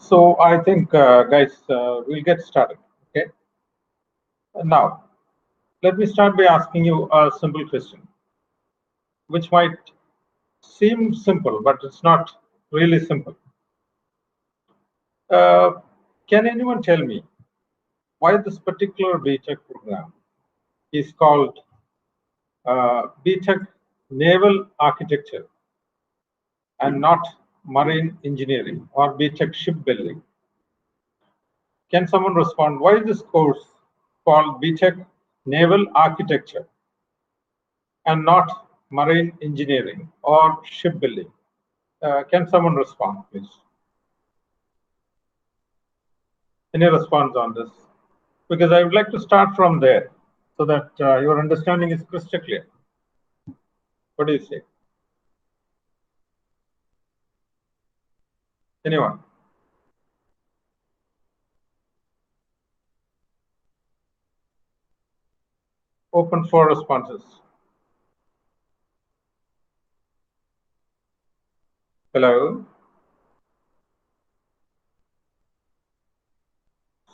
So I think, guys, we'll get started. Okay. Now, let me start by asking you a simple question, which might seem simple, but it's not really simple. Uh, can anyone tell me why this particular BTech program is called BTech Naval Architecture and not Marine Engineering or BTech Shipbuilding? Can someone respond? Why is this course called BTech Naval Architecture and not Marine Engineering or Shipbuilding? Can someone respond, please? Any response on this? Because I would like to start from there so that your understanding is crystal clear. What do you say? Anyone? Open for responses. Hello?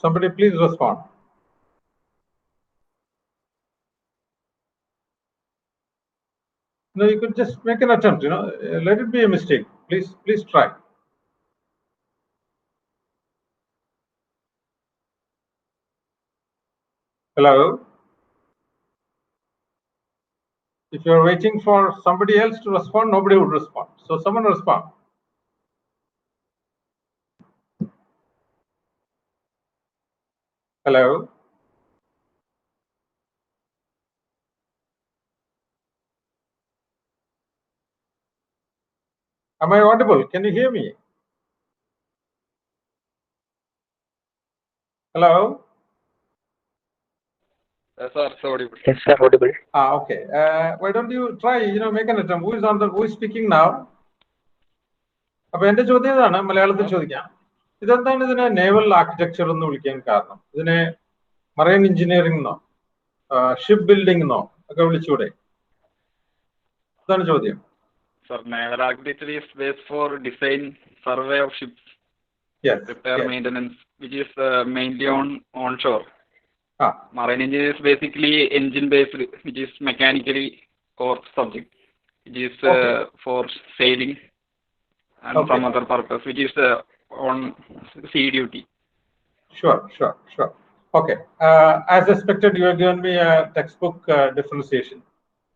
Somebody please respond. No, you could just make an attempt, let it be a mistake. Please try. Hello? If you're waiting for somebody else to respond, nobody would respond. So someone respond. Hello? Am I audible? Can you hear me? Hello? Sir, it's audible. Yes, sir, audible. Okay. Why don't you try, make an attempt? Who is speaking now? അപ്പൊ എന്റെ ചോദ്യം ഇതാണ്, മലയാളത്തിൽ ചോദിക്കാം. ഇതെന്താണ് ഇതിനെ naval architecture എന്ന് വിളിക്കാൻ കാരണം? ഇതിനെ മറൈൻ എഞ്ചിനീയറിംഗ് എന്നോ ഷിപ്പ് ബിൽഡിംഗ് എന്നോ ഒക്കെ വിളിച്ചൂടെ? ഇതാണ് ചോദ്യം. Sir, naval architecture is based for design, survey of ships, Yes. repair, maintenance, which is mainly onshore. Ah. Marine engineering is basically engine based, which is mechanically core subject. It is for sailing and some other purpose, which is on sea duty. Sure. Okay. As expected, you have given me a textbook differentiation.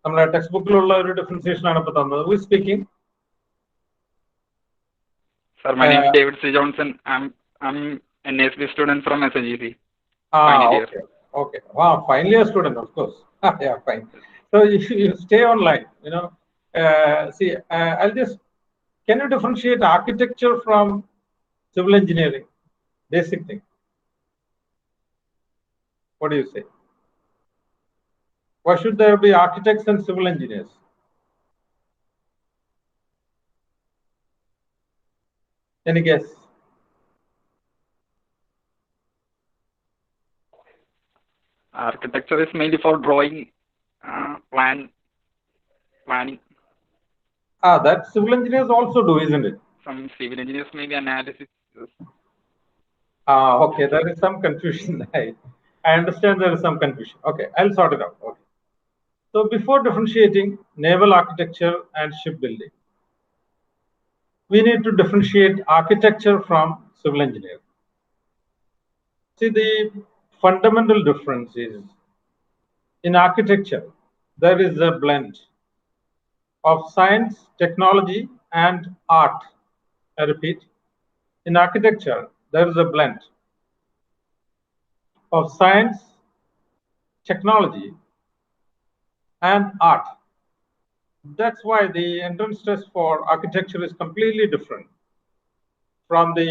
നമ്മുടെ ടെക്സ്റ്റ്ബുക്കിലുള്ള ഒരു differentiation ആണ് ഇപ്പൊ തന്നത്. Who is speaking? Sir, my name is David C. Johnson. I'm an NSB student from SNGC. Okay. Wow, final year student, of course. Yeah, fine. So if you stay online, can you differentiate architecture from civil engineering? Basic thing. What do you say? Why should there be architects and civil engineers? Any guess? Architecture is mainly for drawing, planning. That civil engineers also do, isn't it? Some civil engineers maybe analysis. Okay, there is some confusion. I understand there is some confusion. Okay, I'll sort it out. Okay. So before differentiating naval architecture and shipbuilding, we need to differentiate architecture from civil engineering. See, the fundamental difference is in architecture, there is a blend of science, technology, and art. I repeat, in architecture, there is a blend of science, technology, and art. That's why the entrance test for architecture is completely different from the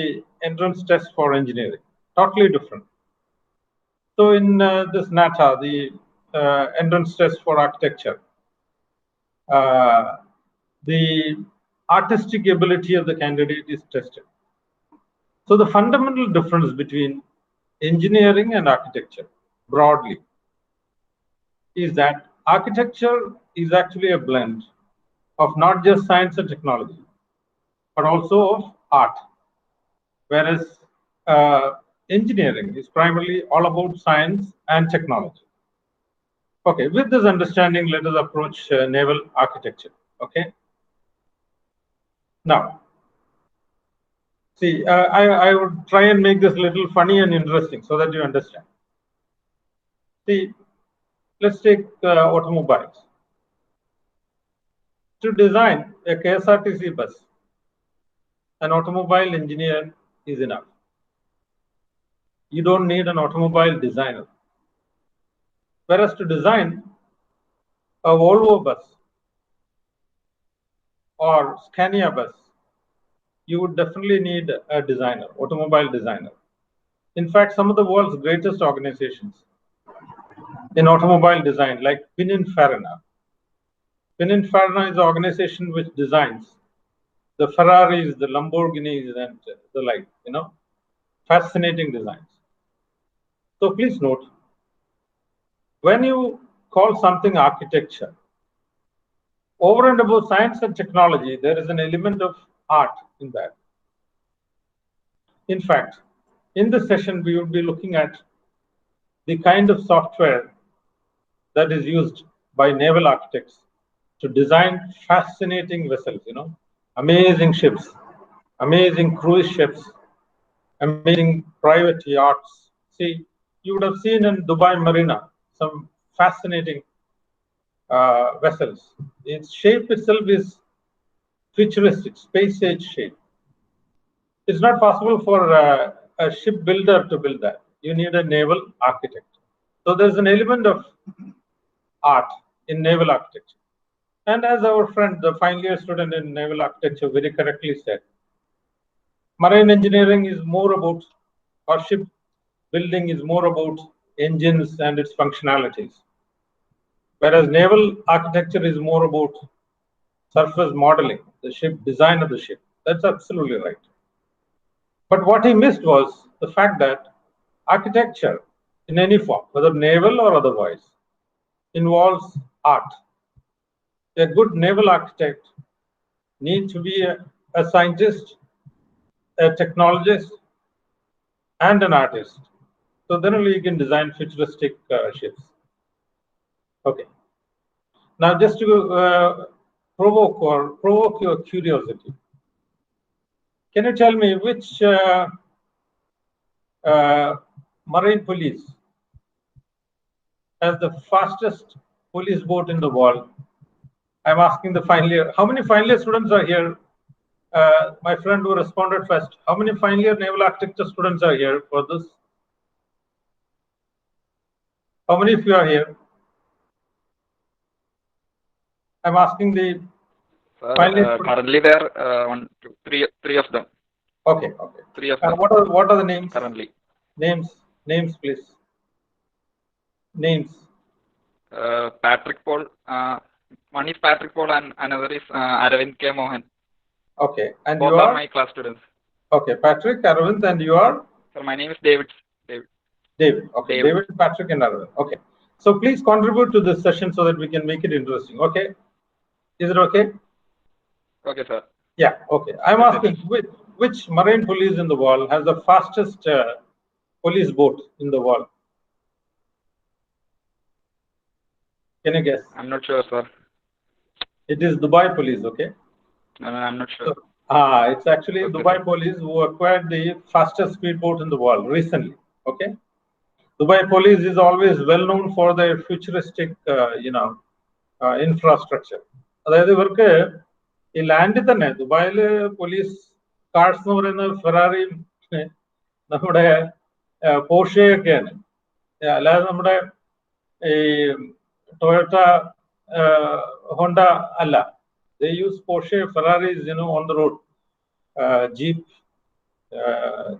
entrance test for engineering. Totally different. So in this NATA, the entrance test for architecture, the artistic ability of the candidate is tested. So the fundamental difference between engineering and architecture, broadly, is that architecture is actually a blend of not just science and technology, but also of art. whereas engineering is primarily all about science and technology. Okay, with this understanding, let us approach naval architecture. Okay. Now, see, I would try and make this a little funny and interesting so that you understand. See, let's take automobiles. To design a KSRTC bus, an automobile engineer is enough. You don't need an automobile designer. Whereas to design a Volvo bus or Scania bus, you would definitely need a designer, automobile designer. In fact, some of the world's greatest organizations in automobile design, like Pininfarina. Pininfarina is an organization which designs the Ferraris, the Lamborghinis, and the like, fascinating designs. So please note, when you call something architecture, over and above science and technology, there is an element of art in that. In fact, in this session, we will be looking at the kind of software that is used by naval architects to design fascinating vessels, amazing ships, amazing cruise ships, amazing private yachts. See, you would have seen in Dubai Marina some fascinating vessels. Its shape itself is futuristic, space age shape. It's not possible for a ship builder to build that. You need a naval architect. So there's an element of art in naval architecture. And as our friend, the final year student in naval architecture, very correctly said, marine engineering is more about, or ship building is more about engines and its functionalities. Whereas naval architecture is more about surface modeling, the ship, design of the ship. That's absolutely right. But what he missed was the fact that architecture in any form, whether naval or otherwise, involves art. A good naval architect needs to be a scientist, a technologist, and an artist. So then only you can design futuristic ships. Okay. Now, just to provoke your curiosity, can you tell me which marine police has the fastest police boat in the world? I'm asking the final year. How many final year students are here? My friend who responded first. How many final year naval architecture students are here for this? How many of you are here? I'm asking the final year students. Currently there are 1, 2, 3, 3 of them. Okay, okay. 3 of them. What are the names? Currently. Names, please. Names. Patrick Paul. One is Patrick Paul and another is Aravind K. Mohan. Okay, and Both you are are my class students. Okay, Patrick, Aravind, and you are? Sir, my name is David. David. Okay, David, Patrick, and Aravind. Okay. So please contribute to this session so that we can make it interesting. Okay? Is it okay? Okay, sir. Yeah. Okay. I'm asking which marine police in the world has the fastest police boat in the world? Can you guess? I'm not sure, sir. It is Dubai Police. Okay. No, I'm not sure. It's actually Dubai Police who acquired the fastest speedboat in the world recently. Okay. Dubai Police is always well known for their futuristic, infrastructure. അതായത് ഇവർക്ക് ഈ ലാൻഡിൽ തന്നെ ദുബായില് police cars എന്ന് പറയുന്നത് ഫെറാറിയും നമ്മുടെ പോർഷയൊക്കെയാണ്. അല്ലാതെ നമ്മുടെ ഈ ടൊയോട്ട ഹോണ്ട അല്ല. They use Porsche, Ferraris, on the road.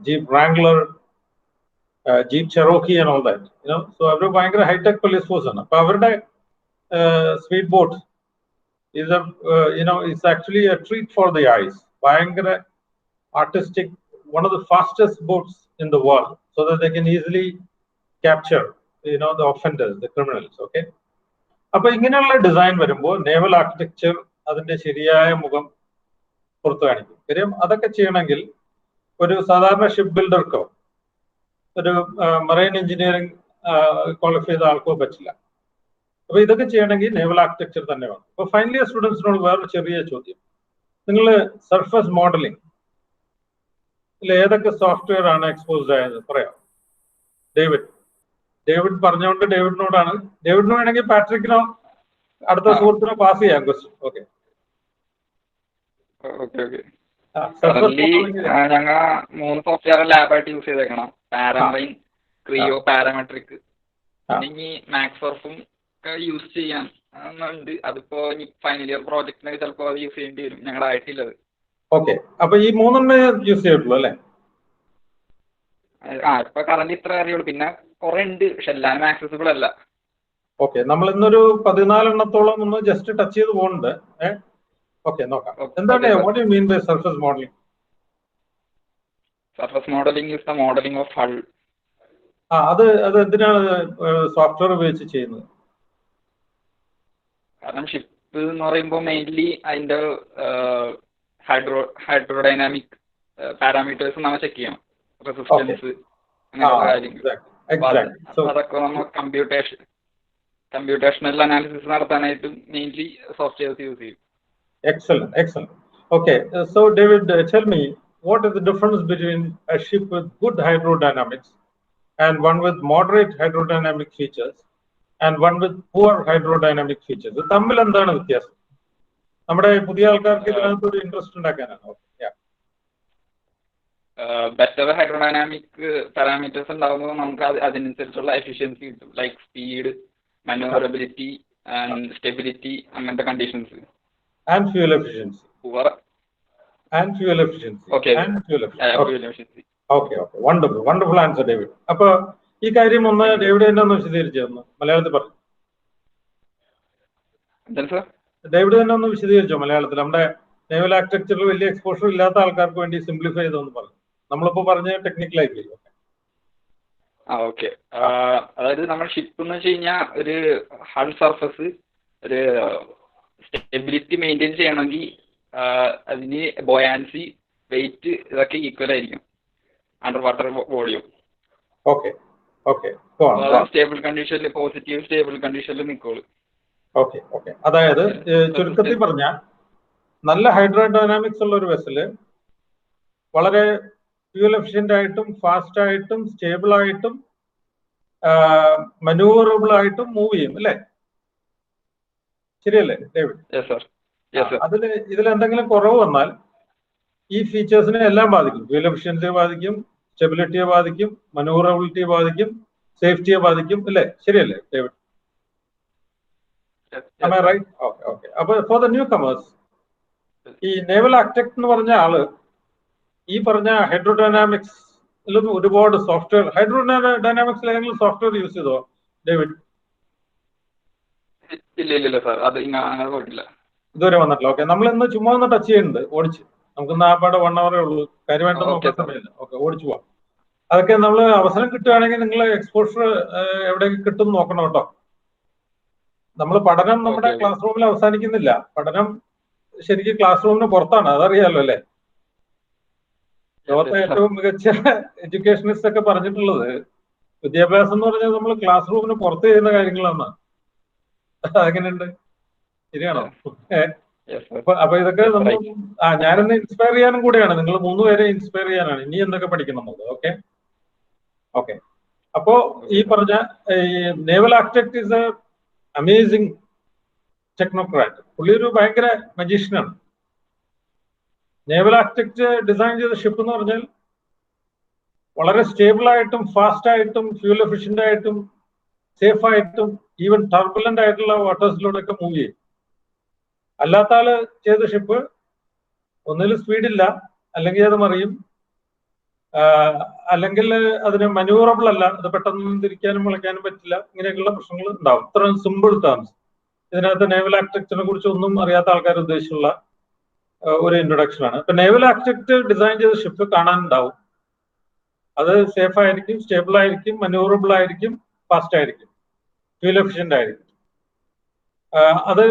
Jeep Wrangler, Jeep Cherokee and all that. So every ഭയങ്കര high-tech police force ആണ്. അപ്പൊ അവരുടെ speedboat is it's actually a treat for the eyes. ഭയങ്കര artistic, one of the fastest boats in the world, so that they can easily capture, the offenders, the criminals. Okay. അപ്പൊ ഇങ്ങനെയുള്ള design വരുമ്പോൾ naval architecture അതിന്റെ ശരിയായ മുഖം പുറത്തു കാണിക്കും. കാര്യം അതൊക്കെ ചെയ്യണമെങ്കിൽ ഒരു സാധാരണ ഷിപ്പ് ബിൽഡർക്കോ ഒരു മറൈൻ എഞ്ചിനീയറിംഗ് ക്വാളിഫൈ ചെയ്ത ആൾക്കോ പറ്റില്ല. അപ്പൊ ഇതൊക്കെ ചെയ്യണമെങ്കിൽ നേവൽ ആർക്കിടെക്ചർ തന്നെ വേണം. അപ്പൊ ഫൈനൽ ഇയർ സ്റ്റുഡൻസിനോട് വേറൊരു ചെറിയ ചോദ്യം, നിങ്ങൾ സർഫസ് മോഡലിംഗ് ഏതൊക്കെ സോഫ്റ്റ്വെയർ ആണ് എക്സ്പോസ്ഡ് ആയത് പറയാം? ഡേവിഡ് പറഞ്ഞുകൊണ്ട് ഡേവിഡിനോടാണ്. ഡേവിഡിന് വേണമെങ്കിൽ പാട്രിക്കിനോ അടുത്ത സുഹൃത്തിനോ പാസ് ചെയ്യാം ക്വസ്റ്റ്യൻ. ഓക്കെ ഞങ്ങൾ 3 സോഫ്റ്റ്വെയർ ലാബായിട്ട് യൂസ് ചെയ്തേക്കണം. പാരാമറൈൻ, ക്രിയോ, പാരാമെട്രിക്. ഇനി മാക്സ്വർഫും ഒക്കെ യൂസ് ചെയ്യാൻ ഉണ്ട്. അതിപ്പോ ഫൈനൽ ഇയർ പ്രോജക്റ്റിനൊക്കെ ചിലപ്പോ അത് യൂസ് ചെയ്യേണ്ടി വരും. ഞങ്ങളായിട്ടില്ലത്. ഓക്കെ, അപ്പൊ ഈ 3 യൂസ് ചെയ്തിട്ടുള്ളൂ അല്ലേ? ഇപ്പൊ കറന്റ് ഇത്ര അറിയുള്ളൂ. പിന്നെ കുറെ ഉണ്ട്, പക്ഷെ എല്ലാവരും ആക്സസിബിൾ അല്ല. ഓക്കെ, നമ്മൾ ഇന്നൊരു 14 ഒന്ന് ജസ്റ്റ് ടച്ച് ചെയ്ത് പോകുന്നുണ്ട്. ഓക്കെ, നോക്കാം. എന്താണ് what you mean by surface modelling? Surface modelling is the modelling of hull. അത് എന്തിനാണ് സോഫ്റ്റ്വെയർ ഉപയോഗിച്ച് ചെയ്യുന്നത്? കാരണം ഷിപ്പ് എന്ന് പറയുമ്പോൾ മെയിൻലി അതിന്റെ ഹൈഡ്രോഡൈനാമിക് പാരാമീറ്റേഴ്സ് നമ്മൾ ചെക്ക് ചെയ്യണം. റെസിസ്റ്റൻസ്, അങ്ങനെയുള്ള കാര്യങ്ങൾ. അതൊക്കെ നമ്മൾ കമ്പ്യൂട്ടേഷണൽ അനാലിസിസ് നടത്താനായിട്ട് മെയിൻലി സോഫ്റ്റ്വെയർസ് യൂസ് ചെയ്യും. Excellent. Okay, so David, tell me, what is the difference between a ship with good hydrodynamics and one with moderate hydrodynamic features and one with poor hydrodynamic features? തമ്മിൽ എന്താണ് വ്യത്യാസം? നമ്മുടെ പുതിയ ആൾക്കാർക്ക് ഇതിനകത്ത് ഒരു interest ഉണ്ടാക്കാനാണ്. ബെറ്റർ ഹൈഡ്രോഡൈനാമിക് പാരാമീറ്റേഴ്സ് ഉണ്ടാകുമ്പോൾ നമുക്ക് അതിനനുസരിച്ചുള്ള എഫിഷ്യൻസി കിട്ടും. ലൈക്ക് സ്പീഡ്, മാനോവറബിലിറ്റി ആൻഡ് സ്റ്റെബിലിറ്റി, അങ്ങനത്തെ conditions. And fuel efficiency. Okay. Wonderful answer, David. അപ്പൊ ഈ കാര്യം ഒന്ന് ഡേവിഡ് തന്നെ ഒന്ന് വിശദീകരിച്ചു തന്നു. മലയാളത്തിൽ പറഞ്ഞു. ഡേവിഡ് തന്നെ ഒന്ന് വിശദീകരിച്ചോ മലയാളത്തിൽ? നമ്മുടെ നേവൽ ആർക്കിടെക്ചറിൽ വലിയ എക്സ്പോഷർ ഇല്ലാത്ത ആൾക്കാർക്ക് വേണ്ടി സിംപ്ലിഫൈ ചെയ്തൊന്ന് പറഞ്ഞു. നമ്മളിപ്പോ പറഞ്ഞ ടെക്നിക്കലായി. ഓക്കെ, അതായത് നമ്മൾ ഷിപ്പ് എന്ന് വെച്ച് കഴിഞ്ഞാൽ ഒരു ഹൾ സർഫസ്, ഒരു സ്റ്റെബിലിറ്റി മെയിൻറ്റെയിൻ ചെയ്യണമെങ്കിൽ അതിന് ബോയാൻസി, വെയിറ്റ് ഇതൊക്കെ ഈക്വൽ ആയിരിക്കും അണ്ടർ വാട്ടർ വോളിയം. സ്റ്റേബിൾ കണ്ടീഷനിൽ, പോസിറ്റീവ് സ്റ്റേബിൾ കണ്ടീഷനിൽ നിൽക്കുള്ളൂ. അതായത് ചുരുക്കത്തിൽ പറഞ്ഞാൽ നല്ല ഹൈഡ്രോഡൈനാമിക്സ് ഉള്ള ഒരു വെസല് വളരെ ഫ്യൂൽ എഫിഷ്യന്റ് ആയിട്ടും ഫാസ്റ്റ് ആയിട്ടും സ്റ്റേബിൾ ആയിട്ടും മനൂവറബിൾ ആയിട്ടും മൂവ് ചെയ്യും അല്ലേ? ശരിയല്ലേ ഡേവിഡ്? ഇതിൽ എന്തെങ്കിലും കുറവ് വന്നാൽ ഈ ഫീച്ചേഴ്സിനെ എല്ലാം ബാധിക്കും. ഫ്യൂൽ എഫിഷ്യൻസിയെ ബാധിക്കും, സ്റ്റെബിലിറ്റിയെ ബാധിക്കും, മനൂവറബിലിറ്റിയെ ബാധിക്കും, സേഫ്റ്റിയെ ബാധിക്കും അല്ലേ? ശരിയല്ലേ David? Am I right? Okay. അപ്പൊ ഫോർ ദ ന്യൂ കമേഴ്സ്, ഈ നേവൽ ആർക്കിടെക്ട് എന്ന് പറഞ്ഞ ആള് ഈ പറഞ്ഞ ഹൈഡ്രോഡൈനാമിക്സിലും ഒരുപാട് സോഫ്റ്റ്വെയർ, ഹൈഡ്രോഡൈനാമിക്സിൽ ഏതെങ്കിലും സോഫ്റ്റ്വെയർ യൂസ് ചെയ്തോ ഡേവിഡ്? ഇല്ല സാർ, അത് ഇതുവരെ വന്നിട്ടില്ല. ഓക്കെ, നമ്മൾ ഇന്ന് ചുമ്മാ ഒന്ന് ടച്ച് ചെയ്യുന്നുണ്ട്, ഓടിച്ച്. നമുക്കിന്ന് ആപ്പാടെ 1 hour ഉള്ളൂ, കാര്യമായിട്ട് നോക്കാൻ സമയമില്ല. ഓക്കെ, ഓടിച്ചു പോവാം. അതൊക്കെ നമ്മൾ അവസരം കിട്ടുകയാണെങ്കിൽ നിങ്ങൾ എക്സ്പോഷർ എവിടെയൊക്കെ കിട്ടും നോക്കണം കേട്ടോ. നമ്മൾ പഠനം നമ്മുടെ ക്ലാസ് റൂമിൽ അവസാനിക്കുന്നില്ല. പഠനം ശരിക്കും ക്ലാസ് റൂമിന് പുറത്താണ്, അതറിയാലോ അല്ലേ? ലോകത്തെ ഏറ്റവും മികച്ച എഡ്യൂക്കേഷനിസ്റ്റ് ഒക്കെ പറഞ്ഞിട്ടുള്ളത് വിദ്യാഭ്യാസം എന്ന് പറഞ്ഞാൽ നമ്മൾ ക്ലാസ് റൂമിന് പുറത്ത് ചെയ്യുന്ന കാര്യങ്ങളാണ്. അതെങ്ങനെയുണ്ട്? ശരിയാണോ? അപ്പൊ ഇതൊക്കെ നമ്മൾ ഞാനൊന്ന് ഇൻസ്പയർ ചെയ്യാനും കൂടെയാണ്, നിങ്ങൾ 3 പേരെ ഇൻസ്പയർ ചെയ്യാനാണ് ഇനി എന്തൊക്കെ പഠിക്കണം എന്നുള്ളത്. ഓക്കെ. അപ്പോ ഈ പറഞ്ഞ naval architect is A amazing technocrat. പുള്ളി ഒരു ഭയങ്കര മജീഷ്യനാണ്. നേവൽ ആർക്കിടെക്ട് ഡിസൈൻ ചെയ്ത ഷിപ്പ് എന്ന് പറഞ്ഞാൽ വളരെ സ്റ്റേബിൾ ആയിട്ടും ഫാസ്റ്റ് ആയിട്ടും ഫ്യൂൽ എഫിഷ്യന്റ് ആയിട്ടും സേഫ് ആയിട്ടും ഈവൻ ടർബുലന്റ് ആയിട്ടുള്ള വാട്ടേഴ്സിലൂടെ ഒക്കെ മൂവ് ചെയ്യും. അല്ലാത്ത ആള് ചെയ്ത ഷിപ്പ് ഒന്നിൽ സ്പീഡില്ല, അല്ലെങ്കിൽ അത് മറിയും, അല്ലെങ്കിൽ അതിന് മനൂവറബിൾ അല്ല, അത് പെട്ടെന്ന് തിരിക്കാനും വിളയ്ക്കാനും പറ്റില്ല, ഇങ്ങനെയൊക്കെയുള്ള പ്രശ്നങ്ങൾ ഉണ്ടാവും. ഇത്രയും സിമ്പിൾ ടേംസ്. ഇതിനകത്ത് നേവൽ ആർക്കിടെക്ചറിനെ കുറിച്ച് ഒന്നും അറിയാത്ത ആൾക്കാർ ഉദ്ദേശിച്ചുള്ള ഒരു ഇൻട്രൊഡക്ഷൻ ആണ്. ഇപ്പൊ നേവൽ ആർക്കിടെക്ട് ഡിസൈൻ ചെയ്ത ഷിപ്പ് കാണാനുണ്ടാവും. അത് സേഫ് ആയിരിക്കും, സ്റ്റേബിൾ ആയിരിക്കും, മനൂവറബിൾ ആയിരിക്കും, ഫാസ്റ്റ് ആയിരിക്കും, ഫ്യൂൽ എഫിഷ്യന്റ് ആയിരിക്കും. അത്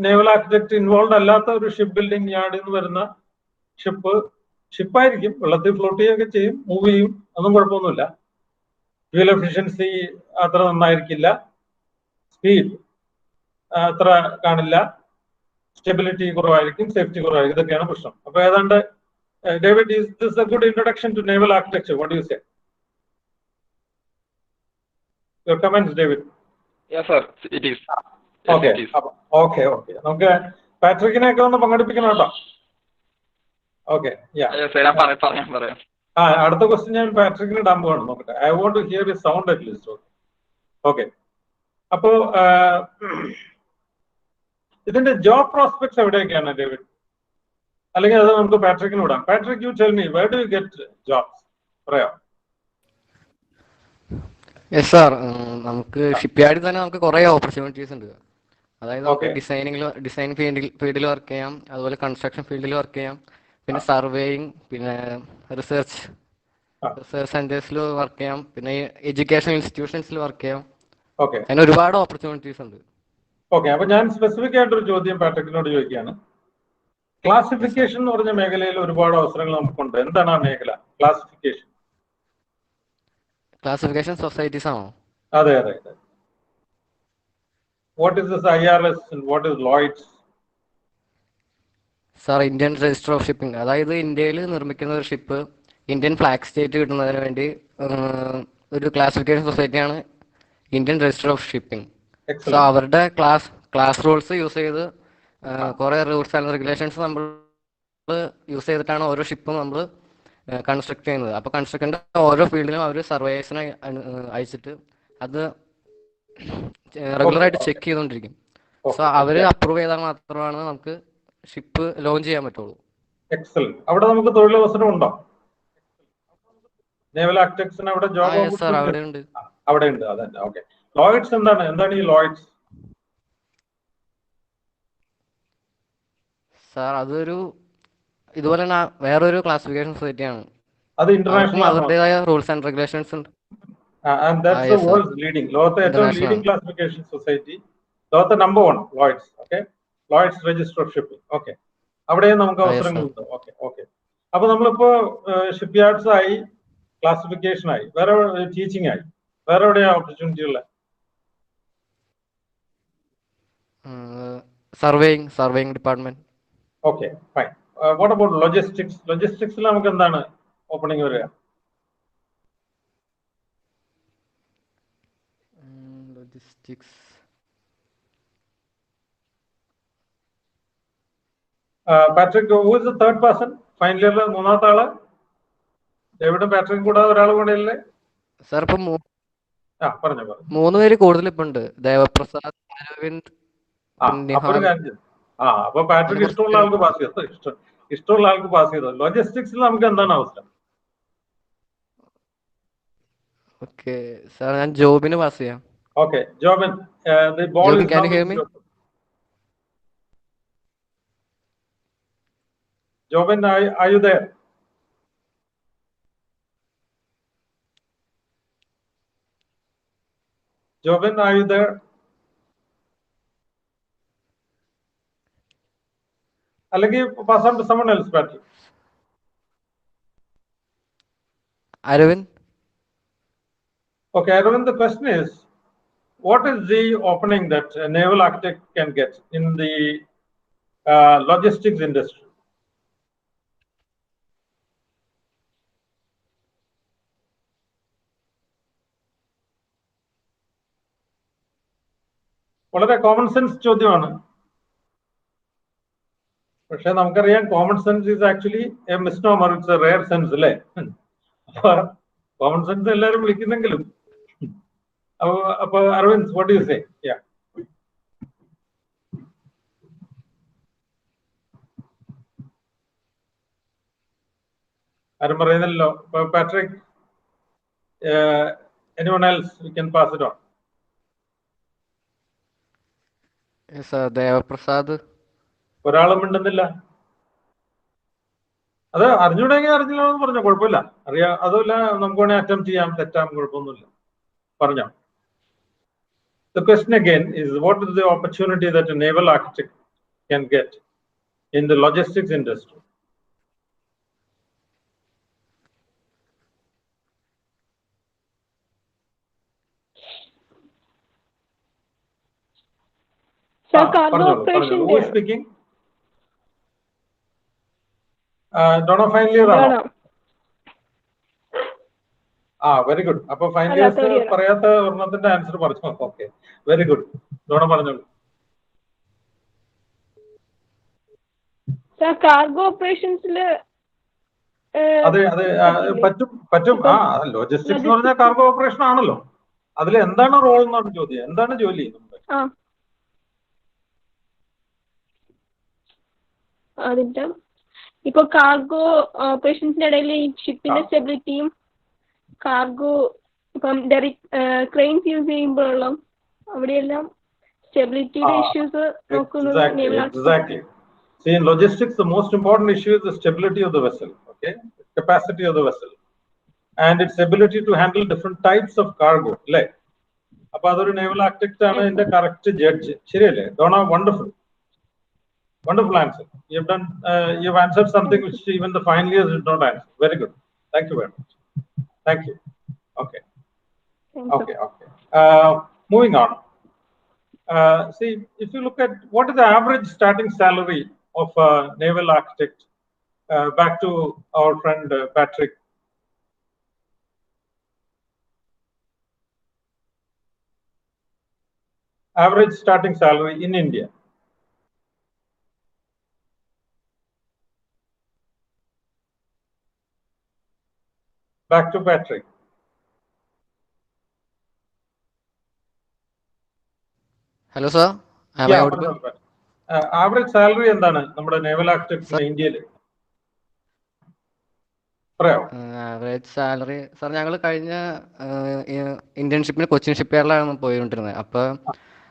നേവൽ ആർക്കിടെക്ട് ഇൻവോൾവ് അല്ലാത്ത ഒരു ഷിപ്പ് ബിൽഡിംഗ് യാർഡിൽ നിന്ന് വരുന്ന ഷിപ്പായിരിക്കും, വെള്ളത്തിൽ ഫ്ലോട്ട് ചെയ്യുകയൊക്കെ ചെയ്യും, മൂവ് ചെയ്യും, ഒന്നും കുഴപ്പമൊന്നുമില്ല. ഫ്യൂൽ എഫിഷ്യൻസി അത്ര നന്നായിരിക്കില്ല, സ്പീഡ് അത്ര കാണില്ല, സ്റ്റെബിലിറ്റി കുറവായിരിക്കും, സേഫ്റ്റി കുറവായിരിക്കും. ഇതൊക്കെയാണ് പ്രശ്നം. അപ്പൊ ഏതാണ്ട് David, is this a good introduction to naval architecture? What do you say? Your comments, David? Yes, sir. It is. Okay. Okay. നമുക്ക് പാട്രിക്കിനെയൊക്കെ ഒന്ന് പങ്കെടുപ്പിക്കണം കേട്ടോ. ഓക്കെ. പറയാം. അടുത്ത ക്വസ്റ്റ്യൻ ഞാൻ പാട്രിക്കിന് ഇടാൻ പോവാണ്. നോക്കട്ടെ. I want to hear his sound at least. Okay. അപ്പോ ഇതിന്റെ ജോബ് പ്രോസ്പെക്ട്സ് എവിടെയൊക്കെയാണ് ഡേവിഡ്? അല്ലെങ്കിൽ അത് നമുക്ക് പാട്രിക്കിന് വിടാം. Patrick, you tell me, where do you get jobs? പറയാം. യെസ് സാർ, നമുക്ക് ഷിപ്പ് യാർഡിൽ തന്നെ നമുക്ക് കുറേ ഓപ്പർച്യൂണിറ്റീസ് ഉണ്ട്. അതായത് നമുക്ക് ഡിസൈൻ ഫീൽഡിൽ വർക്ക് ചെയ്യാം, അതുപോലെ കൺസ്ട്രക്ഷൻ ഫീൽഡിൽ വർക്ക് ചെയ്യാം, പിന്നെ സർവേയിങ്, പിന്നെ റിസർച്ച് സെന്റേഴ്സിൽ വർക്ക് ചെയ്യാം, പിന്നെ എഡ്യൂക്കേഷൻ ഇൻസ്റ്റിറ്റ്യൂഷൻസിൽ വർക്ക് ചെയ്യാം. അങ്ങനെ ഒരുപാട് ഓപ്പർച്യൂണിറ്റീസ് ഉണ്ട്. ഓക്കെ. അപ്പൊ ഞാൻ സ്പെസിഫിക് ആയിട്ടൊരു ചോദ്യം പാട്രിക്കിനോട് ചോദിക്കുകയാണ്. ക്ലാസിഫിക്കേഷൻ എന്ന് പറഞ്ഞ മേഖലയിൽ ഒരുപാട് അവസരങ്ങൾ നമുക്കുണ്ട്. എന്താണ് ആ മേഖല? ക്ലാസിഫിക്കേഷൻ സൊസൈറ്റീസ് ആണോ? അതെ. What is this IRS and what is Lloyd's? Sir, Indian register of shipping, അതായത് ഇന്ത്യയിൽ നിർമ്മിക്കുന്ന ഒരു ഷിപ്പ് ഇന്ത്യൻ ഫ്ലാഗ് സ്റ്റേറ്റ് കിട്ടുന്നതിന് വേണ്ടി ഒരു ക്ലാസിഫിക്കേഷൻ സൊസൈറ്റിയാണ് Indian register of shipping. So അവരുടെ ക്ലാസ് റൂൾസ് യൂസ് ചെയ്ത് കുറെ റൂൾസ് ആൻഡ് റെഗുലേഷൻസ് നമ്മൾ യൂസ് ചെയ്തിട്ടാണ് ഓരോ ഷിപ്പും നമ്മൾ കൺസ്ട്രക്ട് ചെയ്യുന്നത്. അപ്പോൾ കൺസ്ട്രക്ഷൻ്റെ ഓരോ ഫീൽഡിലും അവർ സർവേയേഴ്സിനെ അയച്ചിട്ട് അത് റെഗുലറായിട്ട് ചെക്ക് ചെയ്തുകൊണ്ടിരിക്കും. സോ അവർ അപ്രൂവ് ചെയ്താൽ മാത്രമാണ് നമുക്ക് ഷിപ്പ് ലോഞ്ച് ചെയ്യാൻ പറ്റുള്ളൂ. എക്സലന്റ്. അവിടെ നമുക്ക് തൊഴിലവസരം ഉണ്ടോ? നേവൽ ആർക്കിടെക്ട്സിന് അവിടെ ജോബ്? അവിടെ ഉണ്ട്. അതന്നെ. ഓക്കെ. ലോയിഡ്സ് എന്താണ് ഈ ലോയിഡ്സ്? സാർ, അതൊരു ഇതുപോലെ തന്നെ വേറൊരു ക്ലാസിഫിക്കേഷൻ സൊസൈറ്റിയാണ്. അത് ഇന്റർനാഷണൽ, അവരുടേതായ റൂൾസ് ആൻഡ് റെഗുലേഷൻസ് ഉണ്ട്. And that's the world's leading, ലോകത്തെ ഏറ്റവും ലീഡിംഗ് ക്ലാസിഫിക്കേഷൻ സൊസൈറ്റി, ലോകത്തെ number 1, Lloyds. Okay. Lloyds register of shipping. Okay. അവിടെ നമുക്ക് അവസരങ്ങളുണ്ട്. ഓക്കെ. അപ്പൊ നമ്മളിപ്പോ ഷിപ്പ് യാർഡ്സ് ആയി, ക്ലാസിഫിക്കേഷൻ ആയി, വേറെ ടീച്ചിങ് ആയി, വേറെ എവിടെയാ ഓപ്പർച്യൂണിറ്റി ഉള്ളത്? Surveying department. Okay, fine. What about logistics? ലോജിസ്റ്റിക്സിൽ നമുക്ക് എന്താണ് ഓപ്പണിംഗ് വരിക? Patrick, who is the third person? Final ഇയറിൽ മൂന്നാമത്തെ ആള് ഡേവിഡും പാട്രിക്കും കൂടാതെ ഒരാൾ കൂടെ ഇല്ലേ? സാർ, ഇപ്പൊ പറഞ്ഞു 3 പേര് കൂടുതൽ ഇപ്പൊ ഉണ്ട്. ദേവപ്രസാദ്, അരവിന്ദ്. അപ്പൊ പാട്രിക് ഇഷ്ടമുള്ള ആൾക്ക് പാസ് ചെയ്തോ. ലോജിസ്റ്റിക്സിൽ നമുക്ക് എന്താണ് അവസരം? ഓക്കെ സാർ, ഞാൻ ജോബിന് പാസ് ചെയ്യാം. Okay, Jobin, the ball is now in your court. Jobin, are you there? Jobin, are you there? Alagi, pass on to someone else, Patrick. Arvind. Okay, Arvind, the question is, what is the opening that a naval architect can get in the logistics industry? വളരെ common sense ചോദ്യമാണ്. പക്ഷെ നമുക്കറിയാം common sense is actually a misnomer, it's a rare sense അല്ലേ? Common sense എല്ലാവരും വിളിക്കുന്നെങ്കിലും. അപ്പൊ Aravind, what do you say? ആരും പറയുന്നില്ലല്ലോ. Patrick, anyone else, we can pass it on. Devaprasad. ഒരാളും മിണ്ടുന്നില്ല. അത് അറിഞ്ഞൂടെങ്കിൽ അറിഞ്ഞില്ലെന്ന് പറഞ്ഞോ, കുഴപ്പമില്ല. അതുമില്ല, നമുക്ക് വേണമെങ്കിൽ അറ്റംപ്റ്റ് ചെയ്യാം, തെറ്റാം, കുഴപ്പമൊന്നുമില്ല. പറഞ്ഞോ. The question again is, what is the opportunity that a naval architect can get in the logistics industry? cargo operation. Who is speaking? Donna final year ആണോ? Very good. അപ്പൊ ഫൈനൽ ഇയേഴ്സ് പറയാത്ത ഒരെണ്ണത്തിന്റെ answer പറഞ്ഞു. Okay, very good. Donna പറഞ്ഞോളൂ. Cargo ഓപ്പറേഷൻസില് അതെ പറ്റും. Logistics എന്ന് പറഞ്ഞാൽ cargo operation ആണല്ലോ. അതിൽ എന്താണ് റോൾ എന്നാണ് ചോദ്യം. എന്താണ് ജോലി? അതിന്റെ ഇപ്പൊ കാർഗോ ഓപ്പറേഷൻസിന്റെ ഇടയിൽ ഈ ഷിപ്പിന്റെ സ്റ്റെബിലിറ്റിയും കാർഗോ ഇപ്പം ക്രെയിൻസ് യൂസ് ചെയ്യുമ്പോഴുള്ള അവിടെയെല്ലാം സ്റ്റെബിലിറ്റിയുടെ ഇഷ്യൂസ് നോക്കുന്നത്. Exactly. See, in logistics, the most important issue is the stability of the vessel, okay? Capacity of the vessel and its ability to handle different types of cargo. Like, appo adoru naval architect aanu inde correct judge. Sheriyale? Donna, wonderful answer. You've answered something which even the final years did not answer. Very good. Thank you very much. Thank you. Okay. Moving on. See, if you look at what is the average starting salary of a naval architect, back to our friend Patrick. Average starting salary in India. Back to Patrick. Hello, sir. Am I audible? Average salary എന്താണ് നമ്മുടെ naval ആർക്കിടെക്ട്സിന് ഇന്ത്യയിൽ? Average salary sir, ഞങ്ങൾ കഴിഞ്ഞ ഇന്റേൺഷിപ്പിന് കൊച്ചിൻ ഷിപ്പ്യാർഡിലാണ് പോയിക്കൊണ്ടിരുന്നത്. അപ്പോൾ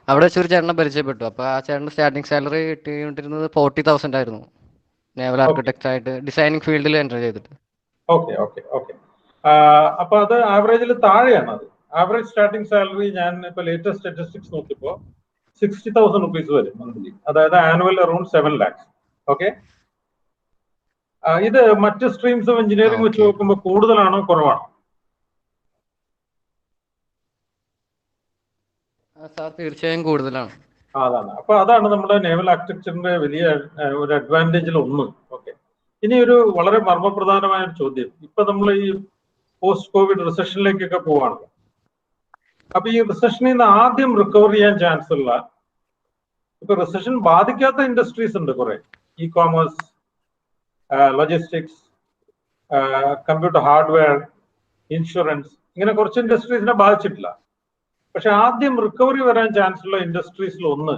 അവിടെ വെച്ചൊരു ചേട്ടനെ പരിചയപ്പെട്ടു. അപ്പോൾ ആ ചേട്ടൻ്റെ സ്റ്റാർട്ടിങ് സാലറി കിട്ടിക്കൊണ്ടിരുന്നത് 40,000 ആയിരുന്നു, നേവൽ ആർക്കിടെക്ട് ആയിട്ട് ഡിസൈനിങ് ഫീൽഡിൽ എൻ്റർ ചെയ്തിട്ട്. അപ്പൊ അത് ആവറേജിൽ താഴെയാണ്. അത് ആവറേജ് സ്റ്റാർട്ടിങ് സാലറി ഞാൻ ഇപ്പൊ ലേറ്റസ്റ്റ് സ്റ്റാറ്റിസ്റ്റിക്സ് നോക്കിയപ്പോ 60,000 rupees വരും മന്ത്ലി, അതായത് ആനുവൽ അറൌണ്ട് 7 lakhs. ഓക്കെ, ഇത് മറ്റ് സ്ട്രീംസ് ഓഫ് എഞ്ചിനീയറിംഗ് വെച്ച് നോക്കുമ്പോൾ കൂടുതലാണോ കുറവാണോ? സാർ, തീർച്ചയായും കൂടുതലാണ്. അപ്പൊ അതാണ് നമ്മുടെ നേവൽ ആർക്കിടെക്ചറിന്റെ വലിയ ഒരു അഡ്വാൻറ്റേജിൽ ഒന്ന്. ഓക്കെ, ഇനി ഒരു വളരെ മർമ്മപ്രധാനമായ ഒരു ചോദ്യം. ഇപ്പൊ നമ്മൾ ഈ പോസ്റ്റ് കോവിഡ് റിസഷനിലേക്കൊക്കെ പോവാണ്. അപ്പൊ ഈ റിസഷനിൽ നിന്ന് ആദ്യം റിക്കവർ ചെയ്യാൻ ചാൻസ് ഉള്ള, ഇപ്പൊ റിസഷൻ ബാധിക്കാത്ത ഇൻഡസ്ട്രീസ് ഉണ്ട് കുറെ. E commerce, logistics, computer hardware, insurance, ഇങ്ങനെ കുറച്ച് ഇൻഡസ്ട്രീസിനെ ബാധിച്ചിട്ടില്ല. പക്ഷെ ആദ്യം റിക്കവറി വരാൻ ചാൻസ് ഉള്ള ഇൻഡസ്ട്രീസിൽ ഒന്ന്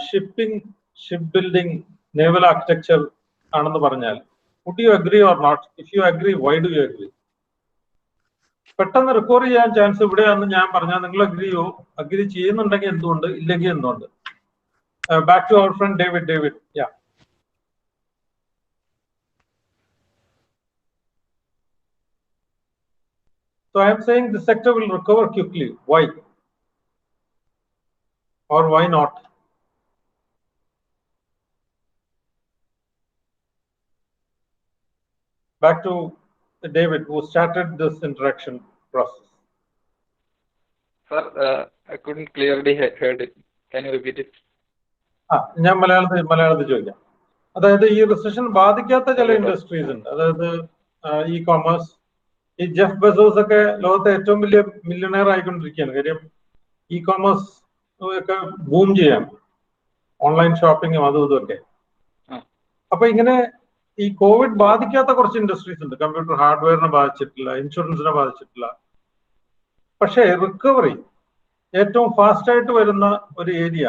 shipping, ship building, naval architecture ആണെന്ന് പറഞ്ഞാൽ, would you agree or not? If you agree, why do you agree? പെട്ടെന്ന് റിക്കവർ ചെയ്യാൻ ചാൻസ് ഇവിടെയാണെന്ന് ഞാൻ പറഞ്ഞാൽ നിങ്ങൾ അഗ്രി ചെയ്യുന്നുണ്ടെങ്കിൽ എന്തുകൊണ്ട്, ഇല്ലെങ്കിൽ എന്തുകൊണ്ട്? Back to our friend David. Yeah, so I am saying the sector will recover quickly. Why or why not? Back to David, who started this interaction process. Sir, I couldn't clearly heard it. Can you repeat it? ഞാൻ മലയാളത്തിൽ ചോദിക്കാം. അതായത് ഈ recession ബാധിക്കാത്ത ചില industries ഉണ്ട്. അതായത് E commerce, ഈ ജെഫ് ബെസോസ് ഒക്കെ ലോകത്തെ ഏറ്റവും വലിയ മില്യണയർ ആയിക്കൊണ്ടിരിക്കുകയാണ്. കാര്യം ഇ കോമേഴ്സ് ഒക്കെ ബൂം ചെയ്യാം, ഓൺലൈൻ ഷോപ്പിങ്ങും അതും ഇതൊക്കെ. അപ്പൊ ഇങ്ങനെ ഈ കോവിഡ് ബാധിക്കാത്ത കുറച്ച് ഇൻഡസ്ട്രീസ് ഉണ്ട്. കമ്പ്യൂട്ടർ ഹാർഡ്വെയറിനെ ബാധിച്ചിട്ടില്ല, ഇൻഷുറൻസിനെ ബാധിച്ചിട്ടില്ല. പക്ഷേ റിക്കവറി ഏറ്റവും ഫാസ്റ്റ് ആയിട്ട് വരുന്ന ഒരു ഏരിയ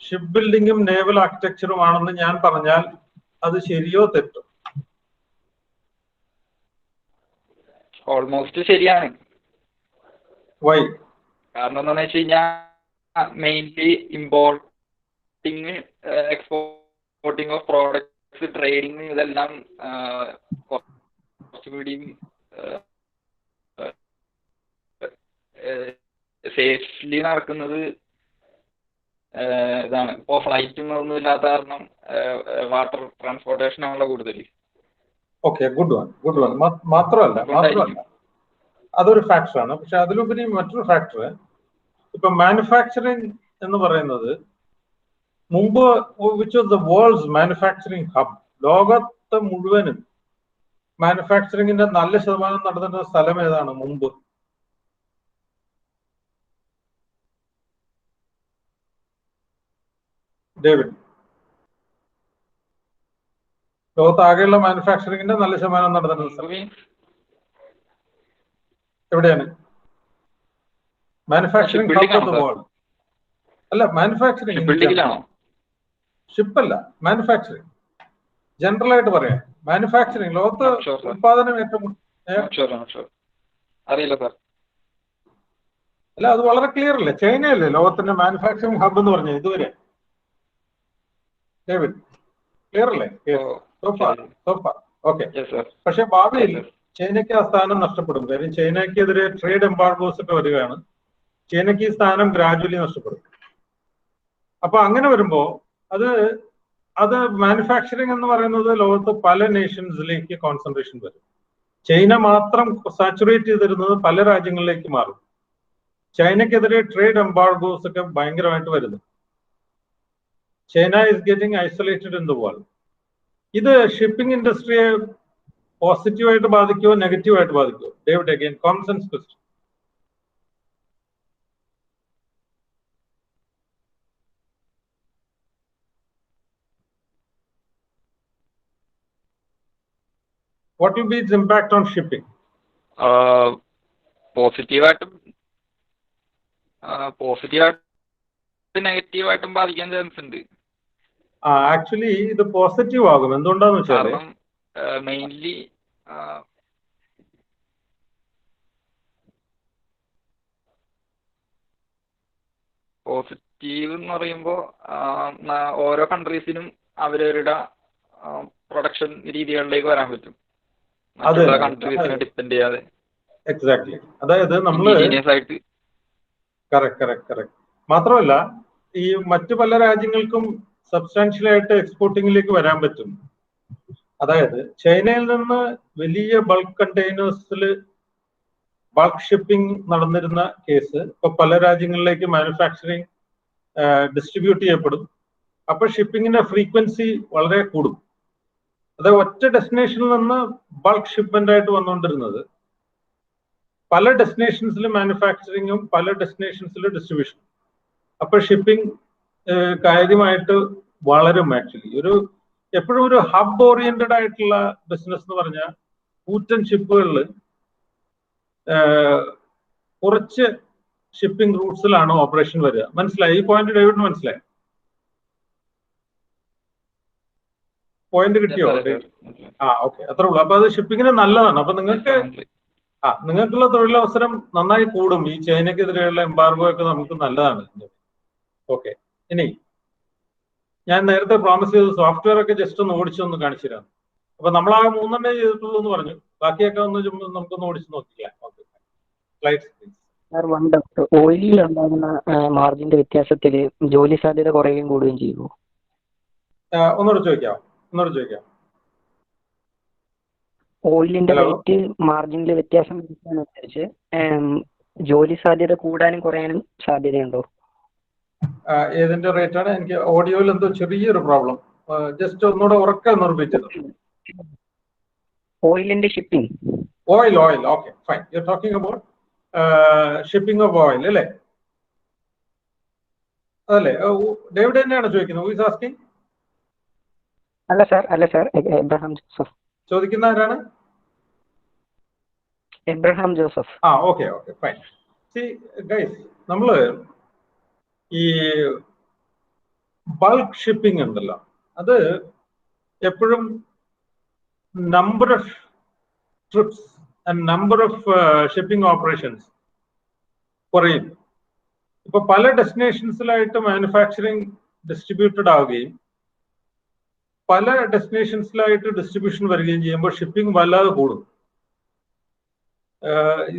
ഷിപ്പ് ബിൽഡിങ്ങും നേവൽ ആർക്കിടെക്ചറും ആണെന്ന് ഞാൻ പറഞ്ഞാൽ അത് ശരിയോ തെറ്റോ? ഓൾമോസ്റ്റ് ശരിയാണ്. വൈ? കാരണം എന്താണെന്ന് വെച്ച് കഴിഞ്ഞാൽ mainly importing, exporting of products, trading, ഇതെല്ലാം കുറച്ചുകൂടി സേഫ്ലി നടക്കുന്നത് ഇതാണ്. ഇപ്പോ ഫ്ലൈറ്റും ഒന്നും ഇല്ലാത്ത കാരണം വാട്ടർ ട്രാൻസ്പോർട്ടേഷൻ ആണല്ലോ കൂടുതൽ. Okay, good one. മാത്രമല്ല അതൊരു ഫാക്ടറാണ്. പക്ഷെ അതിലുപരി മറ്റൊരു ഫാക്ടർ, ഇപ്പൊ മാനുഫാക്ചറിങ് എന്ന് പറയുന്നത് മുമ്പ് which was the world's manufacturing hub, ലോകത്തെ മുഴുവനും മാനുഫാക്ചറിങ്ങിന്റെ നല്ല ശതമാനം നടന്നിരുന്ന സ്ഥലം ഏതാണ് മുമ്പ്? ഡേവിഡ്, ലോകത്താകെയുള്ള മാനുഫാക്ചറിങ്ങിന്റെ നല്ല ശതമാനം നടന്നിരുന്ന സ്ഥലം എവിടെയാണ്? Manufacturing hub of the world അല്ല, മാനുഫാക്ചറിങ് ഷിപ്പല്ല, മാനുഫാക്ചറിങ് ജനറൽ ആയിട്ട് പറയാം. മാനുഫാക്ചറിങ് ലോകത്ത് ഉത്പാദനം ഏറ്റവും അറിയില്ല സാർ. അല്ല, അത് വളരെ ക്ലിയർ അല്ലേ? ചൈനയല്ലേ ലോകത്തിന്റെ മാനുഫാക്ചറിങ് ഹബ് എന്ന് പറഞ്ഞത് ഇതുവരെ? ഡേവിഡ്, ക്ലിയർ അല്ലേ? ഓക്കെ. പക്ഷെ ഭാവിയിൽ ചൈനയ്ക്ക് ആ സ്ഥാനം നഷ്ടപ്പെടും. കാര്യം ചൈനയ്ക്കെതിരെ ട്രേഡ് എംബാർഗോസ് ഒക്കെ വരികയാണ്. ചൈനയ്ക്ക് ഈ സ്ഥാനം ഗ്രാജുവലി നഷ്ടപ്പെടും. അപ്പൊ അങ്ങനെ വരുമ്പോ അത് മാനുഫാക്ചറിങ് എന്ന് പറയുന്നത് ലോകത്ത് പല നേഷൻസിലേക്ക് കോൺസെൻട്രേഷൻ വരും. ചൈന മാത്രം സാച്ചുറേറ്റ് ചെയ്തിരുന്നത് പല രാജ്യങ്ങളിലേക്ക് മാറും. ചൈനയ്ക്കെതിരെ ട്രേഡ് എംബാർഗോസ് ഒക്കെ ഭയങ്കരമായിട്ട് വരുന്നു. China is getting isolated in the world. ഇത് ഷിപ്പിംഗ് ഇൻഡസ്ട്രിയെ പോസിറ്റീവായിട്ട് ബാധിക്കുമോ നെഗറ്റീവായിട്ട് ബാധിക്കുമോ? David, again common sense question. What will be its impact on shipping? പോസിറ്റീവായിട്ടും നെഗറ്റീവായിട്ടും ബാധിക്കാൻ ചാൻസ് ഉണ്ട്. ആക്ച്വലി ഇത് പോസിറ്റീവ് ആകും. എന്തുകൊണ്ടാന്ന് വെച്ചാൽ മെയിൻലി പോസിറ്റീവ് എന്ന് പറയുമ്പോൾ ഓരോ കൺട്രീസിനും അവരവരുടെ പ്രൊഡക്ഷൻ രീതികളിലേക്ക് വരാൻ പറ്റും, മറ്റുള്ള കൺട്രീസിനെ ഡിപ്പെൻഡ് ചെയ്യാതെ. എക്സാക്ട്ലി. അതായത് നമ്മള് കറക്റ്റ്. മാത്രമല്ല ഈ മറ്റു പല രാജ്യങ്ങൾക്കും സബ്സ്റ്റാൻഷ്യലായിട്ട് എക്സ്പോർട്ടിങ്ങിലേക്ക് വരാൻ പറ്റും. അതായത് ചൈനയിൽ നിന്ന് വലിയ ബൾക്ക് കണ്ടെയ്നേഴ്സിൽ ബൾക്ക് ഷിപ്പിംഗ് നടന്നിരുന്ന കേസ് ഇപ്പൊ പല രാജ്യങ്ങളിലേക്ക് മാനുഫാക്ചറിങ് ഡിസ്ട്രിബ്യൂട്ട് ചെയ്യപ്പെടും. അപ്പൊ ഷിപ്പിങ്ങിന്റെ ഫ്രീക്വൻസി വളരെ കൂടും. അതായത് ഒറ്റ ഡെസ്റ്റിനേഷനിൽ നിന്ന് ബൾക്ക് ഷിപ്മെന്റ് ആയിട്ട് വന്നുകൊണ്ടിരുന്നത് പല ഡെസ്റ്റിനേഷൻസിൽ മാനുഫാക്ചറിങ്ങും പല ഡെസ്റ്റിനേഷൻസിൽ ഡിസ്ട്രിബ്യൂഷനും. അപ്പൊ ഷിപ്പിംഗ് കാര്യമായിട്ട് വളരും. ആക്ച്വലി എപ്പോഴും ഒരു ഹബ് ഓറിയന്റഡ് ആയിട്ടുള്ള ബിസിനസ് എന്ന് പറഞ്ഞാൽ കൂറ്റൻ ഷിപ്പുകളിൽ കുറച്ച് ഷിപ്പിംഗ് റൂട്ട്സിലാണ് ഓപ്പറേഷൻ വരിക. മനസ്സിലായി ഈ പോയിന്റ്? ഡേവിഡിന് മനസ്സിലായി? പോയിന്റ് കിട്ടിയോ? ഓക്കെ, അത്രേ ഉള്ളൂ. അപ്പൊ അത് ഷിപ്പിങ്ങിന് നല്ലതാണ്. അപ്പൊ നിങ്ങൾക്കുള്ള തൊഴിലവസരം നന്നായി കൂടും. ഈ ചൈനക്കെതിരെയുള്ള എംബാർഗോ ഒക്കെ നമുക്ക് നല്ലതാണ്. ഓക്കെ, ഇനി ഞാൻ നേരത്തെ പ്രോമിസ് ചെയ്ത് സോഫ്റ്റ്വെയർ ഒക്കെ ജസ്റ്റ് ഒന്ന് ഓടിച്ചൊന്ന് കാണിച്ചു തരാം. അപ്പൊ നമ്മൾ ആ 3 ചെയ്തിട്ടുള്ളൂ എന്ന് പറഞ്ഞു, ബാക്കിയൊക്കെ നമുക്കൊന്ന് ഓടിച്ചു നോക്കിക്കാം. Okay, slides please. ഓയിലിൽ ഉണ്ടാകുന്ന മാർജിന്റെ വ്യത്യാസത്തിൽ ജോലി സാധ്യത കുറയുകയും കൂടുകയും ചെയ്യുമോ? ഒന്നുകൂടെ ചോദിക്കാം. ഓയിലിന്റെ റേറ്റ് മാർജിനിൽ വ്യത്യാസം വരുന്നതനുസരിച്ച് ജോലി സാധ്യത കൂടാനും കുറയാനും സാധ്യതയുണ്ടോ? ഏതിന്റെ റേറ്റ് ആണ്? എനിക്ക് ഓഡിയോയിൽ എന്തോ ചെറിയൊരു പ്രോബ്ലം. ജസ്റ്റ് ഒന്നുകൂടെ ഉറക്കെ നിർമ്മിച്ചത്. ഓയിലിന്റെ shipping. Oil. Okay, fine. You are talking about shipping of oil അല്ലേ? അതല്ലേ? ഡേവിഡ് തന്നെയാണ് ചോദിക്കുന്നത്. Who is asking? അല്ല സാർ, എബ്രഹാം ജോസഫ്. ചോദിക്കുന്ന ആരാണ്? Abraham Joseph. Okay, fine. See guys, നമ്മള് ഈ ബൾക്ക് ഷിപ്പിംഗ് ഉണ്ടല്ലോ, അത് എപ്പോഴും number of trips and number of shipping operations കുറയും. ഇപ്പൊ പല ഡെസ്റ്റിനേഷൻസിലായിട്ട് മാനുഫാക്ചറിങ് ഡിസ്ട്രിബ്യൂട്ടഡ് ആവുകയും പല ഡെസ്റ്റിനേഷൻസിലായിട്ട് ഡിസ്ട്രിബ്യൂഷൻ വരികയും ചെയ്യുമ്പോൾ ഷിപ്പിംഗ് വല്ലാതെ കൂടും.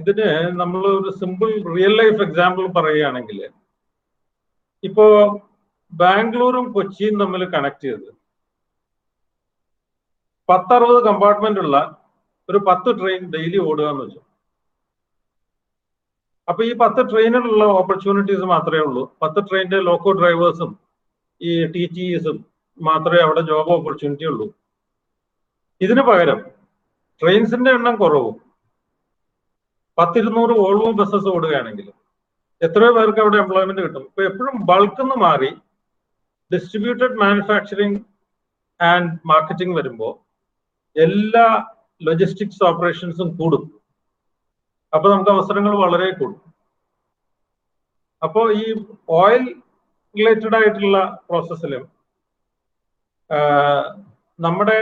ഇതിന് നമ്മൾ ഒരു സിമ്പിൾ റിയൽ ലൈഫ് എക്സാമ്പിൾ പറയുകയാണെങ്കിൽ, ഇപ്പോ ബാംഗ്ലൂരും കൊച്ചിയും തമ്മിൽ കണക്ട് ചെയ്ത് 10-60 കമ്പാർട്ട്മെന്റ് ഉള്ള ഒരു 10 ട്രെയിൻ ഡെയിലി ഓടുക എന്ന് വെച്ചു. അപ്പൊ ഈ 10 ട്രെയിനിലുള്ള ഓപ്പർച്യൂണിറ്റീസ് മാത്രമേ ഉള്ളൂ. 10 ട്രെയിനിന്റെ ലോക്കോ ഡ്രൈവേഴ്സും ഈ TTEസും മാത്രമേ അവിടെ ജോബ് ഓപ്പർച്യൂണിറ്റി ഉള്ളൂ. ഇതിന് പകരം ട്രെയിൻസിന്റെ എണ്ണം കുറവും 10-200 വോൾവോ ബസ്സസ് ഓടുകയാണെങ്കിൽ എത്രയോ പേർക്ക് അവിടെ എംപ്ലോയ്മെന്റ് കിട്ടും. ഇപ്പൊ എപ്പോഴും ബൾക്കെന്ന് മാറി ഡിസ്ട്രിബ്യൂട്ടഡ് മാനുഫാക്ചറിങ് ആൻഡ് മാർക്കറ്റിംഗ് വരുമ്പോൾ എല്ലാ ലോജിസ്റ്റിക്സ് ഓപ്പറേഷൻസും കൂടും. അപ്പൊ നമുക്ക് അവസരങ്ങൾ വളരെ കൂടും. അപ്പോൾ ഈ ഓയിൽ റിലേറ്റഡ് ആയിട്ടുള്ള പ്രോസസ്സിലും നമ്മുടെ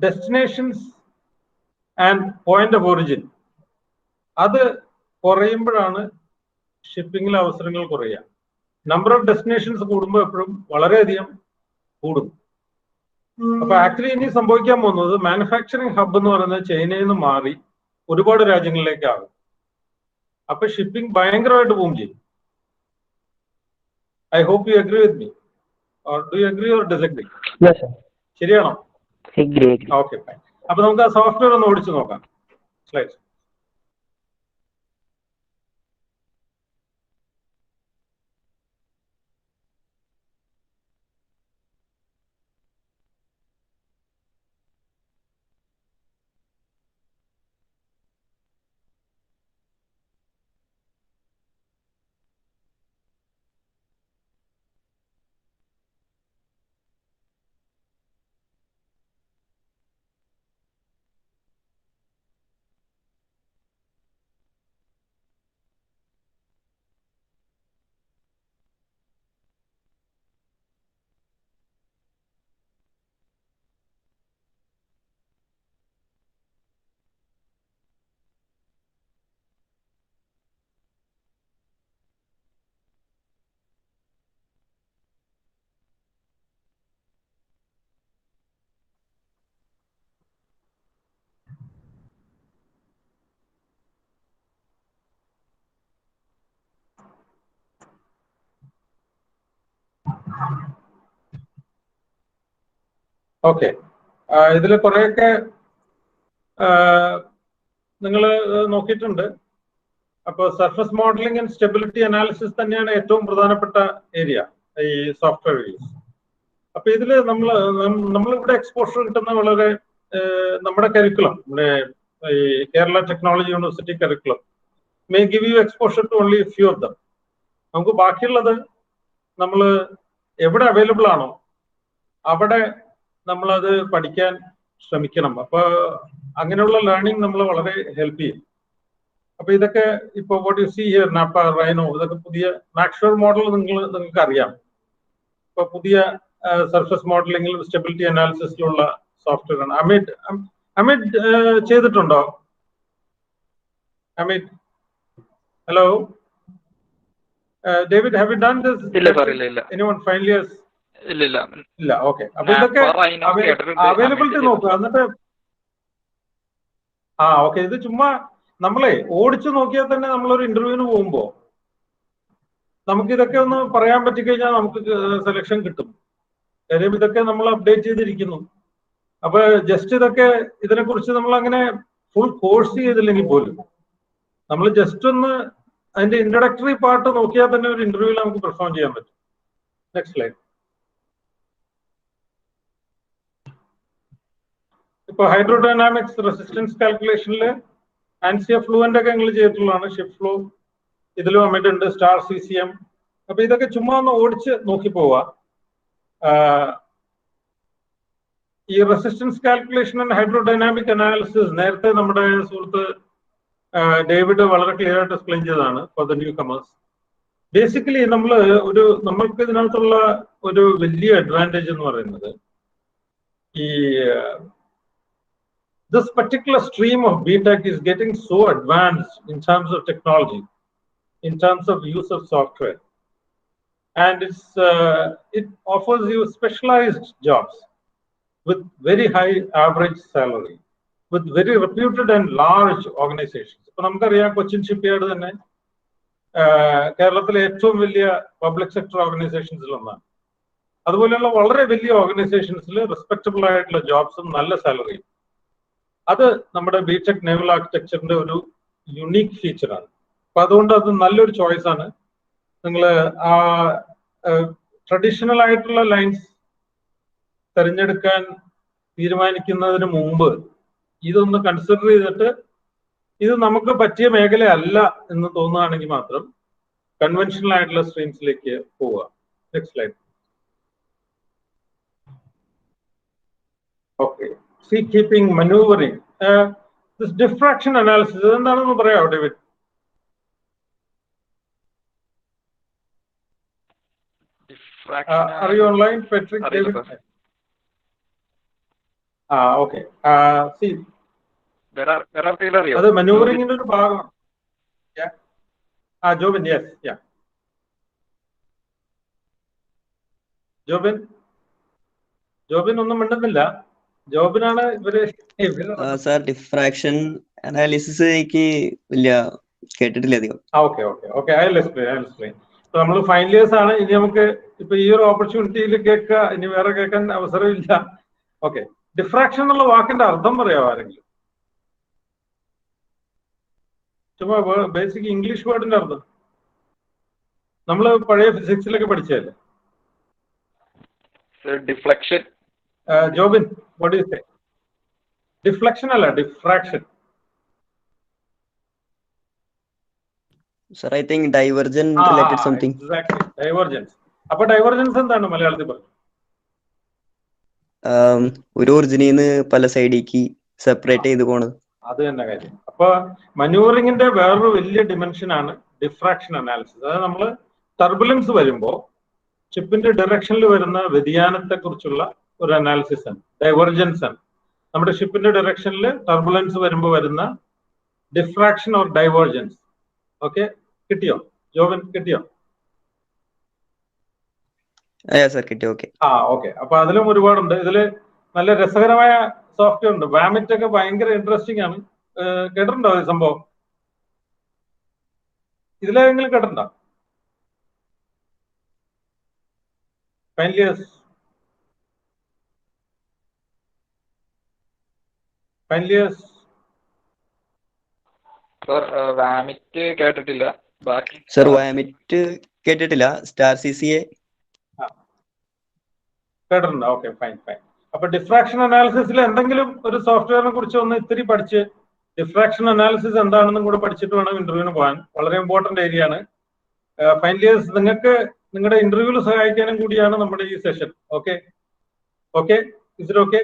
destinations and point of origin അത് കുറയുമ്പോഴാണ് ഷിപ്പിങ്ങിലെ അവസരങ്ങൾ കുറയുക. നമ്പർ ഓഫ് ഡെസ്റ്റിനേഷൻസ് കൂടുമ്പോൾ എപ്പോഴും വളരെയധികം കൂടും. അപ്പൊ ആക്ച്വലി ഇനി സംഭവിക്കാൻ പോകുന്നത് മാനുഫാക്ചറിങ് ഹബ് എന്ന് പറയുന്നത് ചൈനയിൽ നിന്ന് മാറി ഒരുപാട് രാജ്യങ്ങളിലേക്കാകും. അപ്പൊ ഷിപ്പിംഗ് ഭയങ്കരമായിട്ട് ബൂം ചെയ്യും. I hope you agree with me, or do you agree or disagree? ശരിയാണോ? Okay, fine. അപ്പൊ നമുക്ക് ആ സോഫ്റ്റ്വെയർ ഒന്ന് ഓടിച്ചു നോക്കാം. സ്ലൈഡ്സ്. ഓക്കെ, ഇതിൽ കുറെയൊക്കെ നിങ്ങൾ നോക്കിയിട്ടുണ്ട്. അപ്പോൾ surface modelling and stability analysis തന്നെയാണ് ഏറ്റവും പ്രധാനപ്പെട്ട ഏരിയ ഈ സോഫ്റ്റ്വെയർ യൂസ്. അപ്പൊ ഇതിൽ നമ്മളിവിടെ എക്സ്പോഷർ കിട്ടുന്ന വളരെ നമ്മുടെ കരിക്കുലം, നമ്മുടെ ഈ Kerala technology university curriculum may give you exposure to only few of them. നമുക്ക് ബാക്കിയുള്ളത് നമ്മൾ എവിടെ അവൈലബിൾ ആണോ അവിടെ നമ്മളത് പഠിക്കാൻ ശ്രമിക്കണം. അപ്പൊ അങ്ങനെയുള്ള ലേണിംഗ് നമ്മൾ വളരെ ഹെൽപ്പ് ചെയ്യും. അപ്പൊ ഇതൊക്കെ ഇപ്പൊ what you see here, NAPA, Rhino, ഇതൊക്കെ പുതിയ മാക്സ്വെൽ മോഡൽ നിങ്ങൾക്ക് അറിയാം. ഇപ്പൊ പുതിയ സർഫസ് മോഡലിംഗിലും സ്റ്റെബിലിറ്റി അനാലിസിസിലുള്ള സോഫ്റ്റ്വെയർ ആണ്. അമിത് ചെയ്തിട്ടുണ്ടോ? Amit, hello. David, have you done this? Anyone final years? ഇല്ല. ഓക്കെ, അപ്പൊ ഇതൊക്കെ അവൈലബിലിറ്റി നോക്കുക. എന്നിട്ട് ഓക്കെ, ഇത് ചുമ്മാ നമ്മളെ ഓടിച്ചു നോക്കിയാൽ തന്നെ നമ്മളൊരു ഇന്റർവ്യൂവിന് പോകുമ്പോ നമുക്ക് ഇതൊക്കെ ഒന്ന് പറയാൻ പറ്റിക്കഴിഞ്ഞാൽ നമുക്ക് സെലക്ഷൻ കിട്ടും. കാര്യം ഇതൊക്കെ നമ്മൾ അപ്ഡേറ്റ് ചെയ്തിരിക്കുന്നു. അപ്പൊ ജസ്റ്റ് ഇതൊക്കെ ഇതിനെക്കുറിച്ച് നമ്മൾ അങ്ങനെ ഫുൾ കോഴ്സ് ചെയ്തില്ലെങ്കിൽ പോലും നമ്മൾ ജസ്റ്റ് ഒന്ന് അതിന്റെ ഇൻട്രൊഡക്ടറി പാർട്ട് നോക്കിയാൽ തന്നെ ഒരു ഇന്റർവ്യൂവിൽ നമുക്ക് പെർഫോം ചെയ്യാൻ പറ്റും. Next slide. ഇപ്പൊ ഹൈഡ്രോഡൈനാമിക്സ് റെസിസ്റ്റൻസ് കാൽക്കുലേഷനിൽ ആൻസിയ ഫ്ലൂവന്റ് ഒക്കെ നിങ്ങൾ ചെയ്തിട്ടുള്ളതാണ്. ഷിപ്പ് ഫ്ലോ ഇതിലും അമിറ്റ് ഉണ്ട്, സ്റ്റാർ CCM. അപ്പൊ ഇതൊക്കെ ചുമ്മാ ഒന്ന് ഓടിച്ച് നോക്കി പോവാ. ഈ resistance calculation and hydrodynamic analysis നേരത്തെ നമ്മുടെ സുഹൃത്ത് ഡേവിഡ് വളരെ ക്ലിയർ ആയിട്ട് എക്സ്പ്ലെയിൻ ചെയ്തതാണ് for the new comers. Basically നമ്മൾക്ക് ഇതിനകത്തുള്ള ഒരു വലിയ അഡ്വാൻറ്റേജ് എന്ന് പറയുന്നത് ഈ this particular stream of BTech is getting so advanced in terms of technology, in terms of use of software, and it offers you specialized jobs with very high average salary, with very reputed and large organizations. ഇപ്പൊ നമുക്കറിയാം Cochin shipyard തന്നെ കേരളത്തിലെ ഏറ്റവും വലിയ public sector ഓർഗനൈസേഷൻസിൽ ഒന്നാണ്. അതുപോലെയുള്ള വളരെ വലിയ ഓർഗനൈസേഷൻസിൽ റെസ്പെക്ടബിൾ ആയിട്ടുള്ള ജോബ്സും നല്ല സാലറിയും. അത് നമ്മുടെ BTech നേവൽ ആർക്കിടെക്ചറിന്റെ ഒരു യുണീക്ക് ഫീച്ചറാണ്. അപ്പൊ അതുകൊണ്ട് അത് നല്ലൊരു ചോയ്സ് ആണ്. നിങ്ങൾ ആ ട്രഡീഷണൽ ആയിട്ടുള്ള ലൈൻസ് തിരഞ്ഞെടുക്കാൻ തീരുമാനിക്കുന്നതിന് മുമ്പ് ഇതൊന്ന് കൺസിഡർ ചെയ്തിട്ട് ഇത് നമുക്ക് പറ്റിയ മേഖലയല്ല എന്ന് തോന്നുകയാണെങ്കിൽ മാത്രം കൺവെൻഷണൽ ആയിട്ടുള്ള സ്ട്രീംസിലേക്ക് പോവുക. Next slide. Okay, sea keeping, manoeuvring, diffraction analysis എന്താണെന്ന് പറയാമോ David? Are you online, Patrick? David? Okay. See, അത് മനൂവറിംഗിന്റെ ഒരു ഭാഗമാണ്. ജോബിൻ, യെസ്, യാ. ജോബിൻ ഒന്നും മിണ്ടുന്നില്ല. ജോബിനാണ് ഇവര്. സാർ, ഡിഫ്രാക്ഷൻ അനാലിസിസ് എനിക്ക് ഇല്ല, കേട്ടിട്ടില്ല അധികം. Okay, I will explain. നമ്മൾ ഫൈനൽ ഇയേഴ്സ് ആണ്. ഇനി നമുക്ക് ഇപ്പൊ ഈ ഒരു ഓപ്പർച്യൂണിറ്റിയിൽ കേൾക്കുക, ഇനി വേറെ കേൾക്കാൻ അവസരമില്ല. ഓക്കെ, ഡിഫ്രാക്ഷൻ എന്നുള്ള വാക്കിന്റെ അർത്ഥം പറയാമോ ആരെങ്കിലും? ചുമ്മാ ബേസിക് ഇംഗ്ലീഷ് വേർഡിന്റെ അർത്ഥം നമ്മൾ പഴയ ഫിസിക്സിലൊക്കെ പഠിച്ചതല്ലേ? Deflection. Jobin, what you say? Deflection അല്ല, diffraction. Sir, I think divergent related something. Exactly, divergence. അപ്പൊ ഡൈവർജൻസ് എന്താണ് മലയാളത്തിൽ പറഞ്ഞത്? ഒരു ഒറിജിനിന്ന് പല സൈഡിലേക്ക് സെപ്പറേറ്റ് ചെയ്ത് പോണത്. അത് തന്നെ കാര്യം. അപ്പൊ മനൂവറിംഗിന്റെ വേറൊരു വലിയ ഡിമെൻഷൻ ആണ് ഡിഫ്രാക്ഷൻ അനാലിസിസ്. അതായത് നമ്മൾ ടർബുലൻസ് വരുമ്പോൾ ഷിപ്പിന്റെ ഡയറക്ഷനിൽ വരുന്ന വ്യതിയാനത്തെ കുറിച്ചുള്ള ഒരു അനാലിസിസ് ആണ്, ഡൈവർജൻസ് ആണ്. നമ്മുടെ ഷിപ്പിന്റെ ഡയറക്ഷനിൽ ടർബുലൻസ് വരുമ്പോൾ വരുന്ന ഡിഫ്രാക്ഷൻ ഓർ ഡൈവേർജൻസ്. ഓക്കെ, കിട്ടിയോ ജോബിൻ? കിട്ടിയോ? കിട്ടി. ഓക്കെ. ഓക്കെ. അപ്പൊ അതിലും ഒരുപാടുണ്ട്. ഇതില് നല്ല രസകരമായ സോഫ്റ്റ്വെയർ ഉണ്ട്. വാമിറ്റ് ഒക്കെ ഭയങ്കര ഇൻട്രസ്റ്റിംഗ് ആണ്. കേട്ടിട്ടുണ്ടോ ഈ സംഭവം? ഇതിലേതെങ്കിലും കേട്ടിട്ടുണ്ടോ? ഫൈനലിയേഴ്സ് വാമിറ്റ് കേട്ടിട്ടില്ല. സർ, വാമിറ്റ് കേട്ടിട്ടില്ല. സ്റ്റാർ CCA കേട്ടിട്ടുണ്ടോ? Okay, fine. അപ്പൊ ഡിഫ്രാക്ഷൻ അനാലിസിസിൽ എന്തെങ്കിലും ഒരു സോഫ്റ്റ്വെയറിനെ കുറിച്ച് ഒന്ന് ഇത്തിരി പഠിച്ച് ഡിഫ്രാക്ഷൻ അനാലിസിസ് എന്താണെന്നും കൂടെ പഠിച്ചിട്ട് വേണം ഇന്റർവ്യൂവിന് പോകാൻ. വളരെ ഇമ്പോർട്ടന്റ് ഏരിയ ആണ്. ഫൈനലിയേഴ്സ്, നിങ്ങൾക്ക് നിങ്ങളുടെ ഇന്റർവ്യൂവിൽ സഹായിക്കാനും കൂടിയാണ് നമ്മുടെ ഈ session. Okay, is it okay?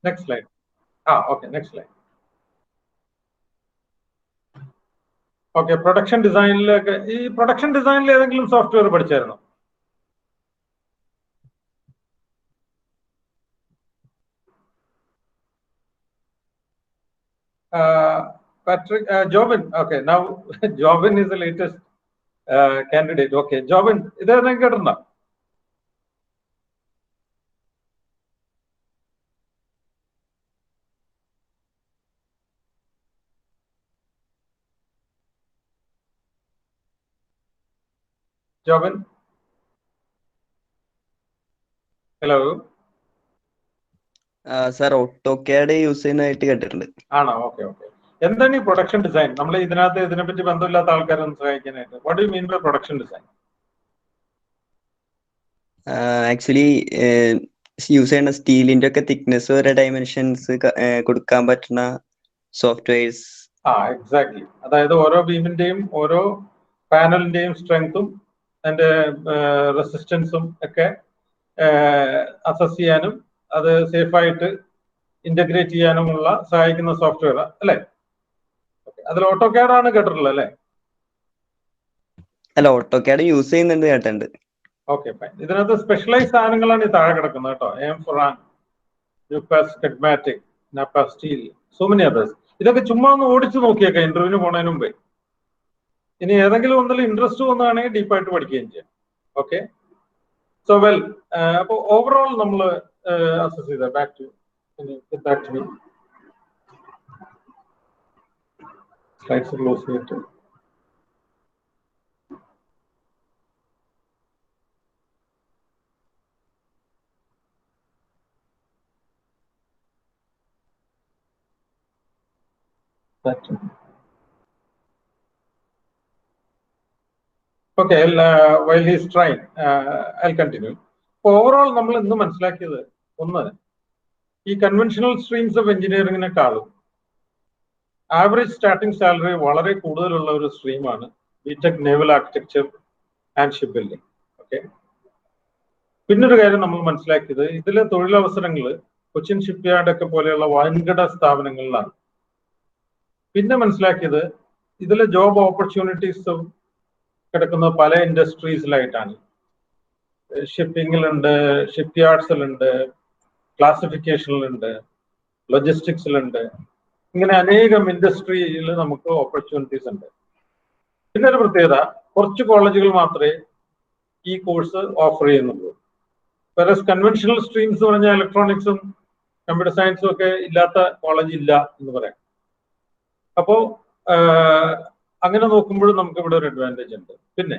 Next slide. Okay, next slide. Okay, production ഡിസൈനിലൊക്കെ, ഈ പ്രൊഡക്ഷൻ ഡിസൈനിൽ ഏതെങ്കിലും സോഫ്റ്റ്വെയർ പഠിച്ചായിരുന്നോ? Patrick, Jobin. Okay, now Jobin is the latest candidate. Okay, Jobin, ഇതേതെങ്കിലും കേട്ടിട്ടുണ്ടോ? Jobin, hello. Sir, AutoCAD use ചെയ്യുന്നതായിട്ട് കേട്ടിട്ടുണ്ട്. ആണോ? ഓക്കെ. എന്താണ് ഈ പ്രൊഡക്ഷൻ ഡിസൈൻ? നമ്മൾ ഇതിനെപ്പറ്റി ബന്ധമില്ലാത്ത ആൾക്കാരൊന്നും സഹായിക്കാനായിട്ട്. What do you mean by production design? Actually use ചെയ്യുന്ന സ്റ്റീലിന്റെ ഒക്കെ തിക്നെസ് വരെ ഡയമെൻഷൻസ് കൊടുക്കാൻ പറ്റുന്ന സോഫ്റ്റ്വെയർസ്. എക്സാക്ട്ലി. അതായത് ഓരോ ബീമിന്റെയും ഓരോ പാനലിന്റെയും സ്ട്രെങ്തും അതിന്റെ റെസിസ്റ്റൻസും ഒക്കെ അസസ് ചെയ്യാനും അത് സേഫായിട്ട് ഇന്റഗ്രേറ്റ് ചെയ്യാനുമുള്ള സഹായിക്കുന്ന സോഫ്റ്റ്വെയർ അല്ലേ? അതിൽ ഓട്ടോകാഡ് ആണ് കേട്ടിട്ടുള്ളത് അല്ലേ? അല്ല, ഓട്ടോകാഡ് യൂസ് ചെയ്യുന്നുണ്ട് കേട്ടിട്ടുണ്ട്. Okay, fine. ഇതിനകത്ത് സ്പെഷ്യലൈസ് സാധനങ്ങളാണ് ഈ താഴെ കിടക്കുന്നത് കേട്ടോ. എംഫോറാൻ, ന്യൂപാസ്, കെഡ്മാറ്റിക്, നാപ്പ സ്റ്റീൽ, സോ മെനി അതേഴ്സ്. ഇതൊക്കെ ചുമ്മാ ഒന്ന് ഓടിച്ചു നോക്കിയേക്കാം ഇന്റർവ്യൂവിന് പോണതിന് മുമ്പേ. ഇനി ഏതെങ്കിലും ഒന്നിൽ ഇൻട്രസ്റ്റ് വന്നതാണെങ്കിൽ ഡീപ്പായിട്ട് പഠിക്കുകയും ചെയ്യാം. Okay, so well. അപ്പോൾ ഓവറോൾ നമ്മൾ അസസ് ചെയ്ത back to me. Slides close ചെയ്തിട്ട് Okay, while he's trying, I'll continue. Overall, നമ്മൾ ഇന്ന് മനസ്സിലാക്കിയത് ഒന്ന്, ഈ കൺവെൻഷണൽ സ്ട്രീംസ് ഓഫ് എഞ്ചിനീയറിംഗിനെക്കാളും ആവറേജ് സ്റ്റാർട്ടിംഗ് സാലറി വളരെ കൂടുതലുള്ള ഒരു സ്ട്രീമാണ് BTech naval architecture and ship building. Okay, പിന്നൊരു കാര്യം നമ്മൾ മനസ്സിലാക്കിയത് ഇതിലെ തൊഴിലവസരങ്ങൾ കൊച്ചിൻ ഷിപ്പ് യാർഡ് ഒക്കെ പോലെയുള്ള വൻകിട സ്ഥാപനങ്ങളിലാണ്. പിന്നെ മനസ്സിലാക്കിയത് ഇതിലെ ജോബ് ഓപ്പർച്യൂണിറ്റീസും കിടക്കുന്നത് പല ഇൻഡസ്ട്രീസിലായിട്ടാണ്. ഷിപ്പിങ്ങിലുണ്ട്, ഷിപ്പ് യാർഡ്സിലുണ്ട്, ക്ലാസിഫിക്കേഷനിലുണ്ട്, ലോജിസ്റ്റിക്സിലുണ്ട്. ഇങ്ങനെ അനേകം ഇൻഡസ്ട്രിയിൽ നമുക്ക് ഓപ്പർച്യൂണിറ്റീസ് ഉണ്ട്. പിന്നെ ഒരു പ്രത്യേകത, കുറച്ച് കോളേജുകൾ മാത്രമേ ഈ കോഴ്സ് ഓഫർ ചെയ്യുന്നുള്ളൂ. വേറെ കൺവെൻഷണൽ സ്ട്രീംസ് പറഞ്ഞാൽ ഇലക്ട്രോണിക്സും കമ്പ്യൂട്ടർ സയൻസും ഒക്കെ ഇല്ലാത്ത കോളേജ് ഇല്ല എന്ന് പറയാം. അപ്പോ അങ്ങനെ നോക്കുമ്പോഴും നമുക്ക് ഇവിടെ ഒരു അഡ്വാൻറ്റേജ് ഉണ്ട്. പിന്നെ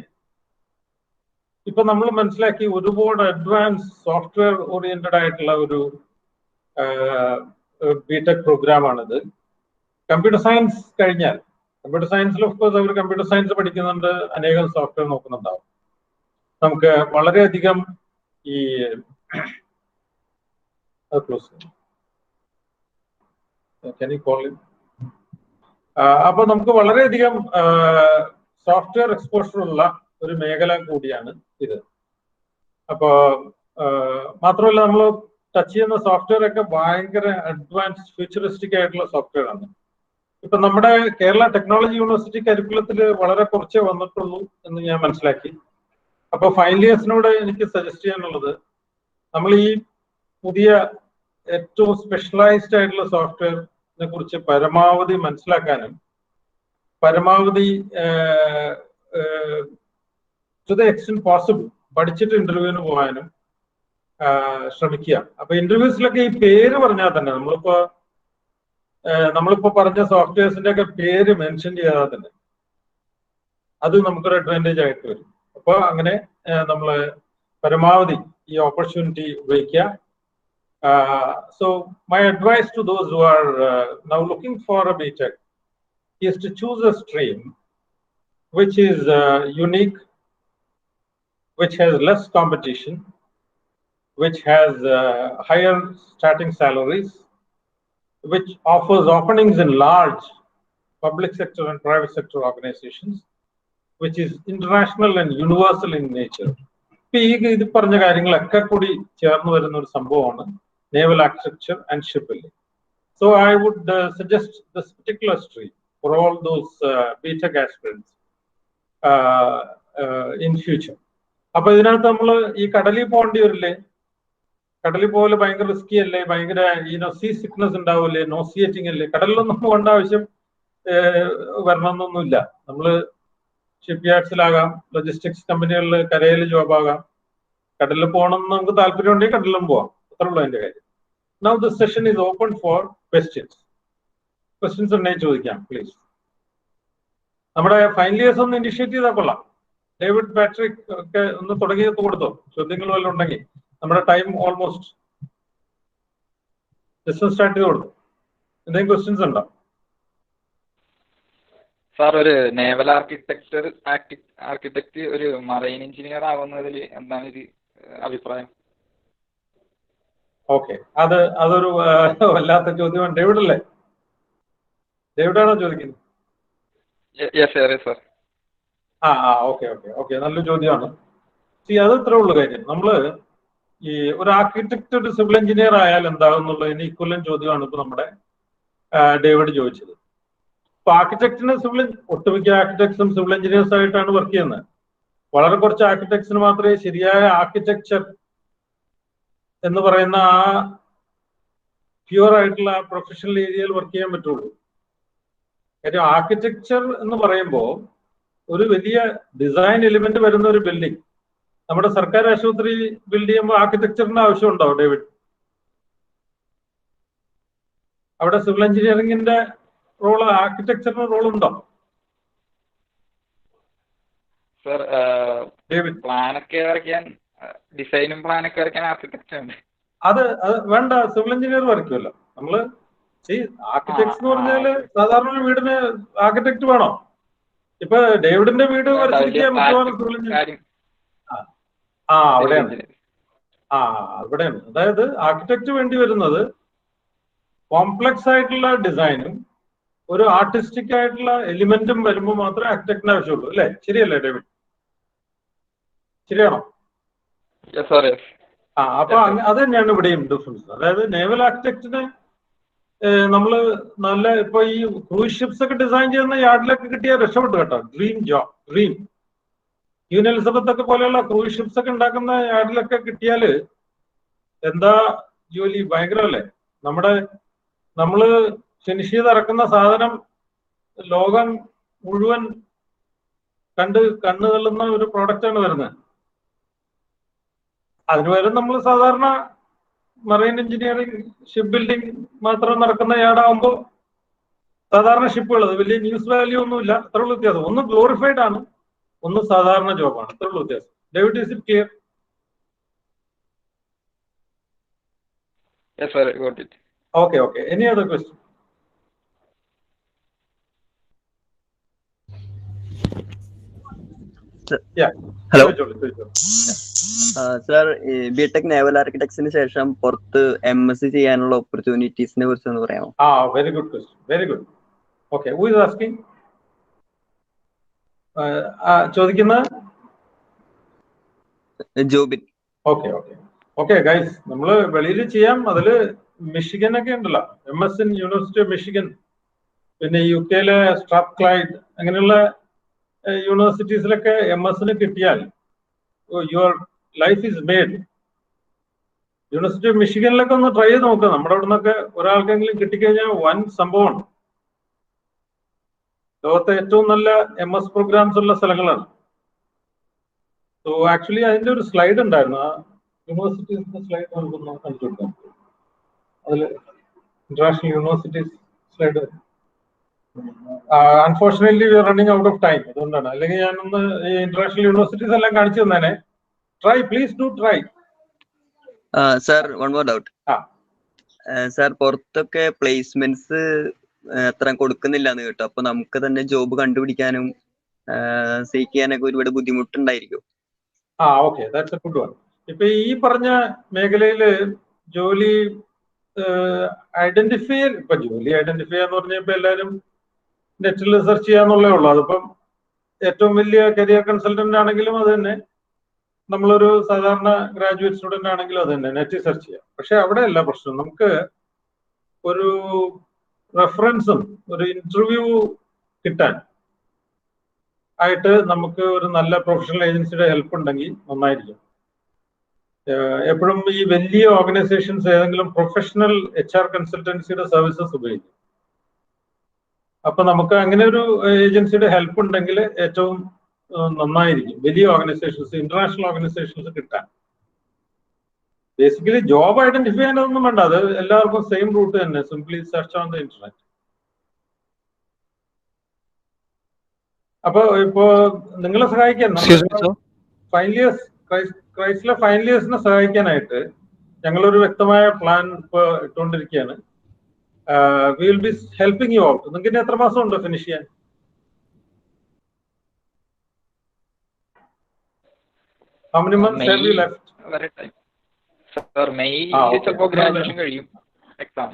ഇപ്പൊ നമ്മൾ മനസ്സിലാക്കി ഒരുപാട് അഡ്വാൻസ് സോഫ്റ്റ്വെയർ ഓറിയന്റഡ് ആയിട്ടുള്ള ഒരു ബിടെക് പ്രോഗ്രാമാണിത്. കമ്പ്യൂട്ടർ സയൻസ് കഴിഞ്ഞാൽ, കമ്പ്യൂട്ടർ സയൻസിൽ ഓഫ് കോഴ്സ് അവർ കമ്പ്യൂട്ടർ സയൻസ് പഠിക്കുന്നുണ്ട്, അനേകം സോഫ്റ്റ്വെയർ നോക്കുന്നുണ്ടാവും. നമുക്ക് വളരെയധികം ഈ അപ്പൊ നമുക്ക് വളരെയധികം സോഫ്റ്റ്വെയർ എക്സ്പോഷർ ഉള്ള ഒരു മേഖല കൂടിയാണ് ഇത്. അപ്പോ മാത്രമല്ല, നമ്മൾ ടച്ച് ചെയ്യുന്ന സോഫ്റ്റ്വെയർ ഒക്കെ ഭയങ്കര അഡ്വാൻസ് ഫ്യൂച്ചറിസ്റ്റിക് ആയിട്ടുള്ള സോഫ്റ്റ്വെയർ ആണ്. ഇപ്പൊ നമ്മുടെ കേരള ടെക്നോളജി യൂണിവേഴ്സിറ്റി കരിക്കുലത്തിൽ വളരെ കുറച്ചേ വന്നിട്ടുള്ളൂ എന്ന് ഞാൻ മനസ്സിലാക്കി. അപ്പൊ ഫൈനൽ ഇയേഴ്സിനോട് എനിക്ക് സജസ്റ്റ് ചെയ്യാനുള്ളത്, നമ്മൾ ഈ പുതിയ ഏറ്റവും സ്പെഷ്യലൈസ്ഡ് ആയിട്ടുള്ള സോഫ്റ്റ്വെയറിനെ കുറിച്ച് പരമാവധി മനസ്സിലാക്കാനും പരമാവധി ടു ദ എക്സ്റ്റെന്റ് പോസിബിൾ പഠിച്ചിട്ട് ഇന്റർവ്യൂവിന് പോകാനും ശ്രമിക്കുക. അപ്പൊ ഇന്റർവ്യൂസിലൊക്കെ ഈ പേര് പറഞ്ഞാൽ തന്നെ നമ്മളിപ്പോ പറഞ്ഞ സോഫ്റ്റ്വെയർസിന്റെ ഒക്കെ പേര് മെൻഷൻ ചെയ്യാതെ തന്നെ അത് നമുക്കൊരു അഡ്വാൻറ്റേജ് ആയിട്ട് വരും. അപ്പൊ അങ്ങനെ നമ്മൾ പരമാവധി ഈ ഓപ്പർച്യൂണിറ്റി ഉപയോഗിക്കുക. So my advice to those who are now looking for a BTech is to choose a stream which is unique, which has less competition, which has higher starting salaries, which offers openings in large public sector and private sector organizations, which is international and universal in nature. ഇത് പറഞ്ഞ കാര്യങ്ങളൊക്കെ കൂടി ചേർന്ന് വരുന്ന ഒരു സംഭവമാണ് naval architecture and shipbuilding. So I would suggest this particular stream for all those BTech aspirants in future. അപ്പൊ ഇതിനകത്ത് നമ്മൾ ഈ കടലിൽ പോകേണ്ടി വരില്ലേ? കടലിൽ പോലെ ഭയങ്കര റിസ്കി അല്ലേ? ഭയങ്കര സീ സിക്നസ് ഉണ്ടാവില്ലേ? നോസിയേറ്റിംഗ് അല്ലേ? കടലിലൊന്നും പോകേണ്ട ആവശ്യം വരണമെന്നൊന്നുമില്ല. നമ്മൾ ഷിപ്പ് യാർഡ്സിലാകാം, ലോജിസ്റ്റിക്സ് കമ്പനികളിൽ കരയിൽ ജോബാകാം. കടലിൽ പോകണമെന്ന് നമുക്ക് താല്പര്യം ഉണ്ടെങ്കിൽ കടലിലും പോവാം. അത്രയുള്ളൂ അതിന്റെ കാര്യം. Now the session is open for questions. Questions ഉണ്ടെങ്കിൽ ചോദിക്കാം, പ്ലീസ്. നമ്മുടെ ഫൈനൽ ഇയേഴ്സ് ഒന്ന് ഇനിഷ്യേറ്റ് ചെയ്താൽ കൊള്ളാം. ഡേവിഡ് പാട്രിക് ഒക്കെ ഒന്ന് തുടങ്ങി കൊടുത്തോ, ചോദ്യങ്ങൾ വല്ലതും ഉണ്ടെങ്കിൽ. നമ്മുടെ ടൈം ഓൾമോസ്റ്റ് സ്റ്റാർട്ട് ചെയ്ത് കൊടുത്തു. എന്തെങ്കിലും ക്വസ്റ്റ്യൻസ് ഉണ്ടോ? സാർ, ഒരു നേവൽ ആർക്കിടെക്ട് ഒരു മറൈൻ എഞ്ചിനീയർ ആവുന്നതിൽ എന്താണ് ഒരു അഭിപ്രായം? ഓക്കെ, അതൊരു വല്ലാത്ത ചോദ്യമാണ്. ഡേവിഡ് അല്ലേ? ഡേവിഡാണോ ചോദിക്കുന്നത്? ഓക്കെ, നല്ലൊരു ചോദ്യമാണ്. അത് ഇത്രേ ഉള്ളു കാര്യം. നമ്മള് ഈ ഒരു ആർക്കിടെക്ട് ഒരു സിവിൽ എഞ്ചിനീയർ ആയാൽ എന്താകുന്നുള്ളതിന് ഈക്വലൻ ചോദ്യമാണ് ഇപ്പൊ നമ്മുടെ ഡേവിഡ് ചോദിച്ചത്. ഇപ്പൊ ആർക്കിടെക്ടിന് ഒട്ടുമിക്ക ആർക്കിടെക്ട്സും സിവിൽ എഞ്ചിനീയേഴ്സ് ആയിട്ടാണ് വർക്ക് ചെയ്യുന്നത്. വളരെ കുറച്ച് ആർക്കിടെക്ട്സിന് മാത്രമേ ശരിയായ ആർക്കിടെക്ചർ എന്ന് പറയുന്ന ആ പ്യുവർ ആയിട്ടുള്ള പ്രൊഫഷണൽ ഏരിയയിൽ വർക്ക് ചെയ്യാൻ പറ്റുള്ളൂ. കാര്യം ആർക്കിടെക്ചർ എന്ന് പറയുമ്പോൾ ഒരു വലിയ ഡിസൈൻ എലിമെന്റ് വരുന്ന ഒരു ബിൽഡിംഗ്, നമ്മുടെ സർക്കാർ ആശുപത്രി ബിൽഡ് ചെയ്യുമ്പോൾ ആർക്കിടെക്ചറിന്റെ ആവശ്യമുണ്ടോ ഡേവിഡ്? അവിടെ സിവിൽ എഞ്ചിനീയറിംഗിന്റെ റോള്, ആർക്കിടെക്ചറിന്റെ റോൾ ഉണ്ടോ? സർ, പ്ലാനൊക്കെ വരയ്ക്കാൻ, ഡിസൈനും പ്ലാനൊക്കെ വരയ്ക്കാൻ ആർക്കിടെക്ട് ഉണ്ട്. അത് വേണ്ട, സിവിൽ എഞ്ചിനീയർ വരയ്ക്കുമല്ലോ. നമ്മള് ആർക്കിടെക്ട്സ് എന്ന് പറഞ്ഞാല് സാധാരണ ഒരു വീടിന് ആർക്കിടെക്ട് വേണോ? ഇപ്പൊ ഡേവിഡിന്റെ വീട് വരച്ചിരിക്കാൻ മിക്കവാറും അവിടെയാണ്. അവിടെയാണ്. അതായത് ആർക്കിടെക്ട് വേണ്ടി വരുന്നത് കോംപ്ലക്സ് ആയിട്ടുള്ള ഡിസൈനും ഒരു ആർട്ടിസ്റ്റിക് ആയിട്ടുള്ള എലിമെന്റും വരുമ്പോൾ മാത്രമേ ആർക്കിടെക്ടിന് ആവശ്യമുള്ളൂ, അല്ലേ? ശരിയല്ലേ ഡേവിഡ്? ശരിയാണോ? അപ്പൊ അത് തന്നെയാണ് ഇവിടെയും ഡിഫറൻസ്. അതായത് നേവൽ ആർക്കിടെക്റ്റിന് നമ്മള് നല്ല ഇപ്പൊ ഈ ക്രൂസ് ഷിപ്സ് ഒക്കെ ഡിസൈൻ ചെയ്യുന്ന യാർഡിലൊക്കെ കിട്ടിയാൽ രക്ഷപ്പെട്ടു കേട്ടോ. Dream job, dream. Queen Elizabeth ഒക്കെ പോലെയുള്ള ക്രൂസ് ഷിപ്സ് ഒക്കെ ഉണ്ടാക്കുന്ന യാർഡിലൊക്കെ കിട്ടിയാല് എന്താ ജോലി, ഭയങ്കരമല്ലേ? നമ്മള് ഫിനിഷ് ചെയ്ത് ഇറക്കുന്ന സാധനം ലോകം മുഴുവൻ കണ്ണു തള്ളുന്ന ഒരു പ്രോഡക്റ്റാണ് വരുന്നത്. അതിനുപകരം നമ്മൾ സാധാരണ മറൈൻ എഞ്ചിനീയറിംഗ്, ഷിപ്പ് ബിൽഡിംഗ് മാത്രം നടക്കുന്ന യാർഡാകുമ്പോൾ സാധാരണ ഷിപ്പുകൾ, അത് വലിയ ന്യൂസ് വാല്യൂ ഒന്നുമില്ല. അത്രയുള്ള വ്യത്യാസം. ഒന്ന് ഗ്ലോറിഫൈഡ് ആണ്, ഒന്ന് സാധാരണ ജോബാണ്. അത്രയുള്ള വ്യത്യാസം. David, is it clear? Yes, sir, I got it. Okay. Any other question? Hello sir, BTech naval ആർക്കിടെക്ട്സിന് ശേഷം പുറത്ത് MSc ചെയ്യാനുള്ള ഓപ്പർച്യൂണിറ്റീസിനെ കുറിച്ച് ഒന്ന് പറയാമോ? Very good question, very good. Okay, who is asking? ചോദിക്കുന്ന ജോബിൻ. ഓക്കെ ഗൈസ്, നമ്മള് വെളിയിൽ ചെയ്യാം. അതില് മിഷിഗൻ ഒക്കെ ഉണ്ടല്ലോ, MS യൂണിവേഴ്സിറ്റി ഓഫ് മിഷിഗൻ, പിന്നെ UK സ്ട്രാത്ക്ലൈഡ്, അങ്ങനെയുള്ള യൂണിവേഴ്സിറ്റീസിലൊക്കെ MS കിട്ടിയാൽ your life is made. University of മിഷിഗനിലൊക്കെ ഒന്ന് ട്രൈ ചെയ്ത് നോക്കുക. നമ്മുടെ അവിടെ നിന്നൊക്കെ ഒരാൾക്കെങ്കിലും കിട്ടിക്കഴിഞ്ഞാൽ വൻ സംഭവമാണ്. ലോകത്തെ ഏറ്റവും നല്ല MS പ്രോഗ്രാംസ് ഉള്ള സ്ഥലങ്ങളാണ്. സോ ആക്ച്വലി അതിന്റെ ഒരു സ്ലൈഡ് ഉണ്ടായിരുന്നു, ആ യൂണിവേഴ്സിറ്റീസിന്റെ സ്ലൈഡ് നമുക്കൊന്ന് കാണിച്ചു കൊടുക്കാം. അതിൽ international universities slide. Unfortunately we are running out of time, അതുകൊണ്ടാണ്. അല്ലെങ്കിൽ ഞാനൊന്ന് ഈ ഇന്റർനാഷണൽ യൂണിവേഴ്സിറ്റീസ് എല്ലാം കാണിച്ചു തന്നേനെ. Try, please do try. Sir, one more doubt. Sir, പുറത്തൊക്കെ പ്ലേസ്മെന്റ്സ് അത്ര കൊടുക്കുന്നില്ല എന്ന് കേട്ടോ. അപ്പൊ നമുക്ക് തന്നെ ജോബ് കണ്ടുപിടിക്കാനും സീക്ക് ചെയ്യാനൊക്കെ ഒരുപാട് ബുദ്ധിമുട്ടുണ്ടായിരിക്കും. Okay, that's a good one. ഇപ്പൊ ഈ പറഞ്ഞ മേഖലയില് ജോലി ഐഡന്റിഫൈ എന്ന് പറഞ്ഞാൽ ഇപ്പൊ എല്ലാവരും നെറ്റിൽ സെർച്ച് ചെയ്യാന്നുള്ളേ ഉള്ളൂ. അതിപ്പം ഏറ്റവും വലിയ കരിയർ കൺസൾട്ടന്റ് ആണെങ്കിലും അത് തന്നെ, നമ്മളൊരു സാധാരണ ഗ്രാജുവേറ്റ് സ്റ്റുഡന്റ് ആണെങ്കിലും അത് തന്നെ നെറ്റിൽ സെർച്ച് ചെയ്യാം. പക്ഷെ അവിടെയല്ല പ്രശ്നം. നമുക്ക് ഒരു റെഫറൻസും ഒരു ഇന്റർവ്യൂ കിട്ടാൻ ആയിട്ട് നമുക്ക് ഒരു നല്ല പ്രൊഫഷണൽ ഏജൻസിയുടെ ഹെൽപ്പ് ഉണ്ടെങ്കിൽ നന്നായിരിക്കും. എപ്പോഴും ഈ വലിയ ഓർഗനൈസേഷൻസ് ഏതെങ്കിലും പ്രൊഫഷണൽ HR കൺസൾട്ടൻസിയുടെ സർവീസസ് ഉപയോഗിക്കും. അപ്പൊ നമുക്ക് അങ്ങനെ ഒരു ഏജൻസിയുടെ ഹെൽപ്പ് ഉണ്ടെങ്കിൽ ഏറ്റവും നന്നായിരിക്കും വലിയ ഓർഗനൈസേഷൻസ്, ഇന്റർനാഷണൽ ഓർഗനൈസേഷൻസ് കിട്ടാൻ. ബേസിക്കലി ജോബ് ഐഡന്റിഫൈ ചെയ്യാനൊന്നും വേണ്ട, അത് എല്ലാവർക്കും സെയിം റൂട്ട് തന്നെ. Simply search on the internet. അപ്പൊ ഇപ്പോ നിങ്ങളെ സഹായിക്കാൻ ക്രൈസ്ലർ ഫൈനലിയേഴ്സിനെ സഹായിക്കാനായിട്ട് ഞങ്ങളൊരു വ്യക്തമായ പ്ലാൻ ഇപ്പൊ ഇട്ടുകൊണ്ടിരിക്കുകയാണ്. We will be helping you out. നിങ്ങൾക്ക് ഇനി എത്ര മാസം ഉണ്ടോ ഫിനിഷ് ചെയ്യാൻ? How many months have you left? Sir, May ചിലപ്പോൾ ഗ്രാജുവേഷൻ കഴിയും, എക്സാം.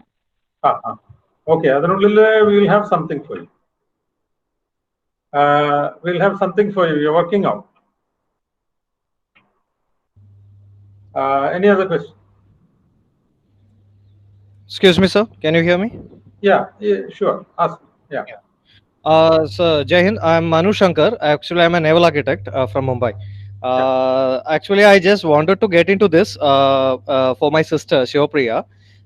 ഓക്കെ, അതിനുള്ളിൽ we will have something for you. We'll have something for you. You're working out. Any other question? Excuse me, sir. Can you hear me? Yeah, sure. Ask. Yeah. Sir, Jai Hind. I'm Manu Shankar. Actually, I'm a naval architect from Mumbai. Actually, I just wanted to get into this for my sister, Shivapriya,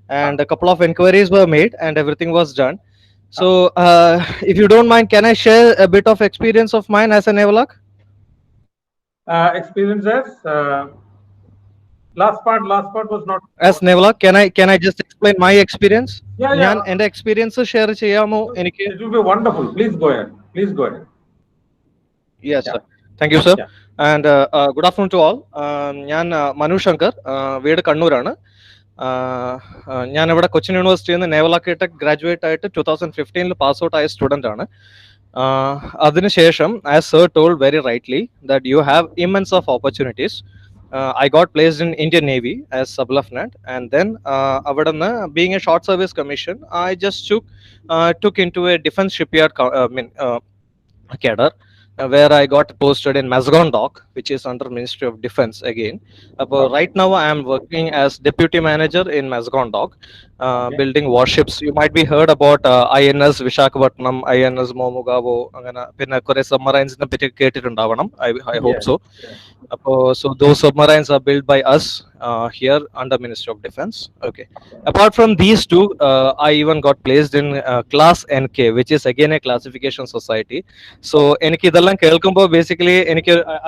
and a couple of inquiries were made and everything was done. So, if you don't mind, can I share a bit of experience of mine as a naval arch? Experience as last part was not. As naval arch, can I just explain my experience? Yeah. ഞാൻ എൻ്റെ experience share ചെയ്യാമോ എനിക്ക്? It will be wonderful. Please go ahead. Yes, sir. Thank you, sir. And good afternoon to all. ഞാൻ മനു ശങ്കർ, വീട് കണ്ണൂരാണ്. ഞാനിവിടെ കൊച്ചിൻ യൂണിവേഴ്സിറ്റിയിൽ നിന്ന് നേവൽ ആർക്കിടെക്ട് ഗ്രാജുവേറ്റ് ആയിട്ട് 2015 പാസ് ഔട്ട് ആയ സ്റ്റുഡൻ്റ് ആണ്. അതിനുശേഷം, as sir told very rightly, that you have immense of opportunities. I got placed in Indian Navy as sub-lieutenant, and then avadana, being a short service commission, I just took into a defense shipyard cadre, where I got posted in Mazagon Dock, which is under Ministry of Defense again. Right now I am working as deputy manager in Mazagon Dock, building warships. You might be heard about INS Vishakhapatnam, INS Momugavo, angana pinna kore submarines ne patti kettittundavanam. I hope so. So those submarines are built by us here under Ministry of Defense. Okay. Apart from these two, I even got placed in class NK, which is again a classification society. So eniki idellam kelkumbo basically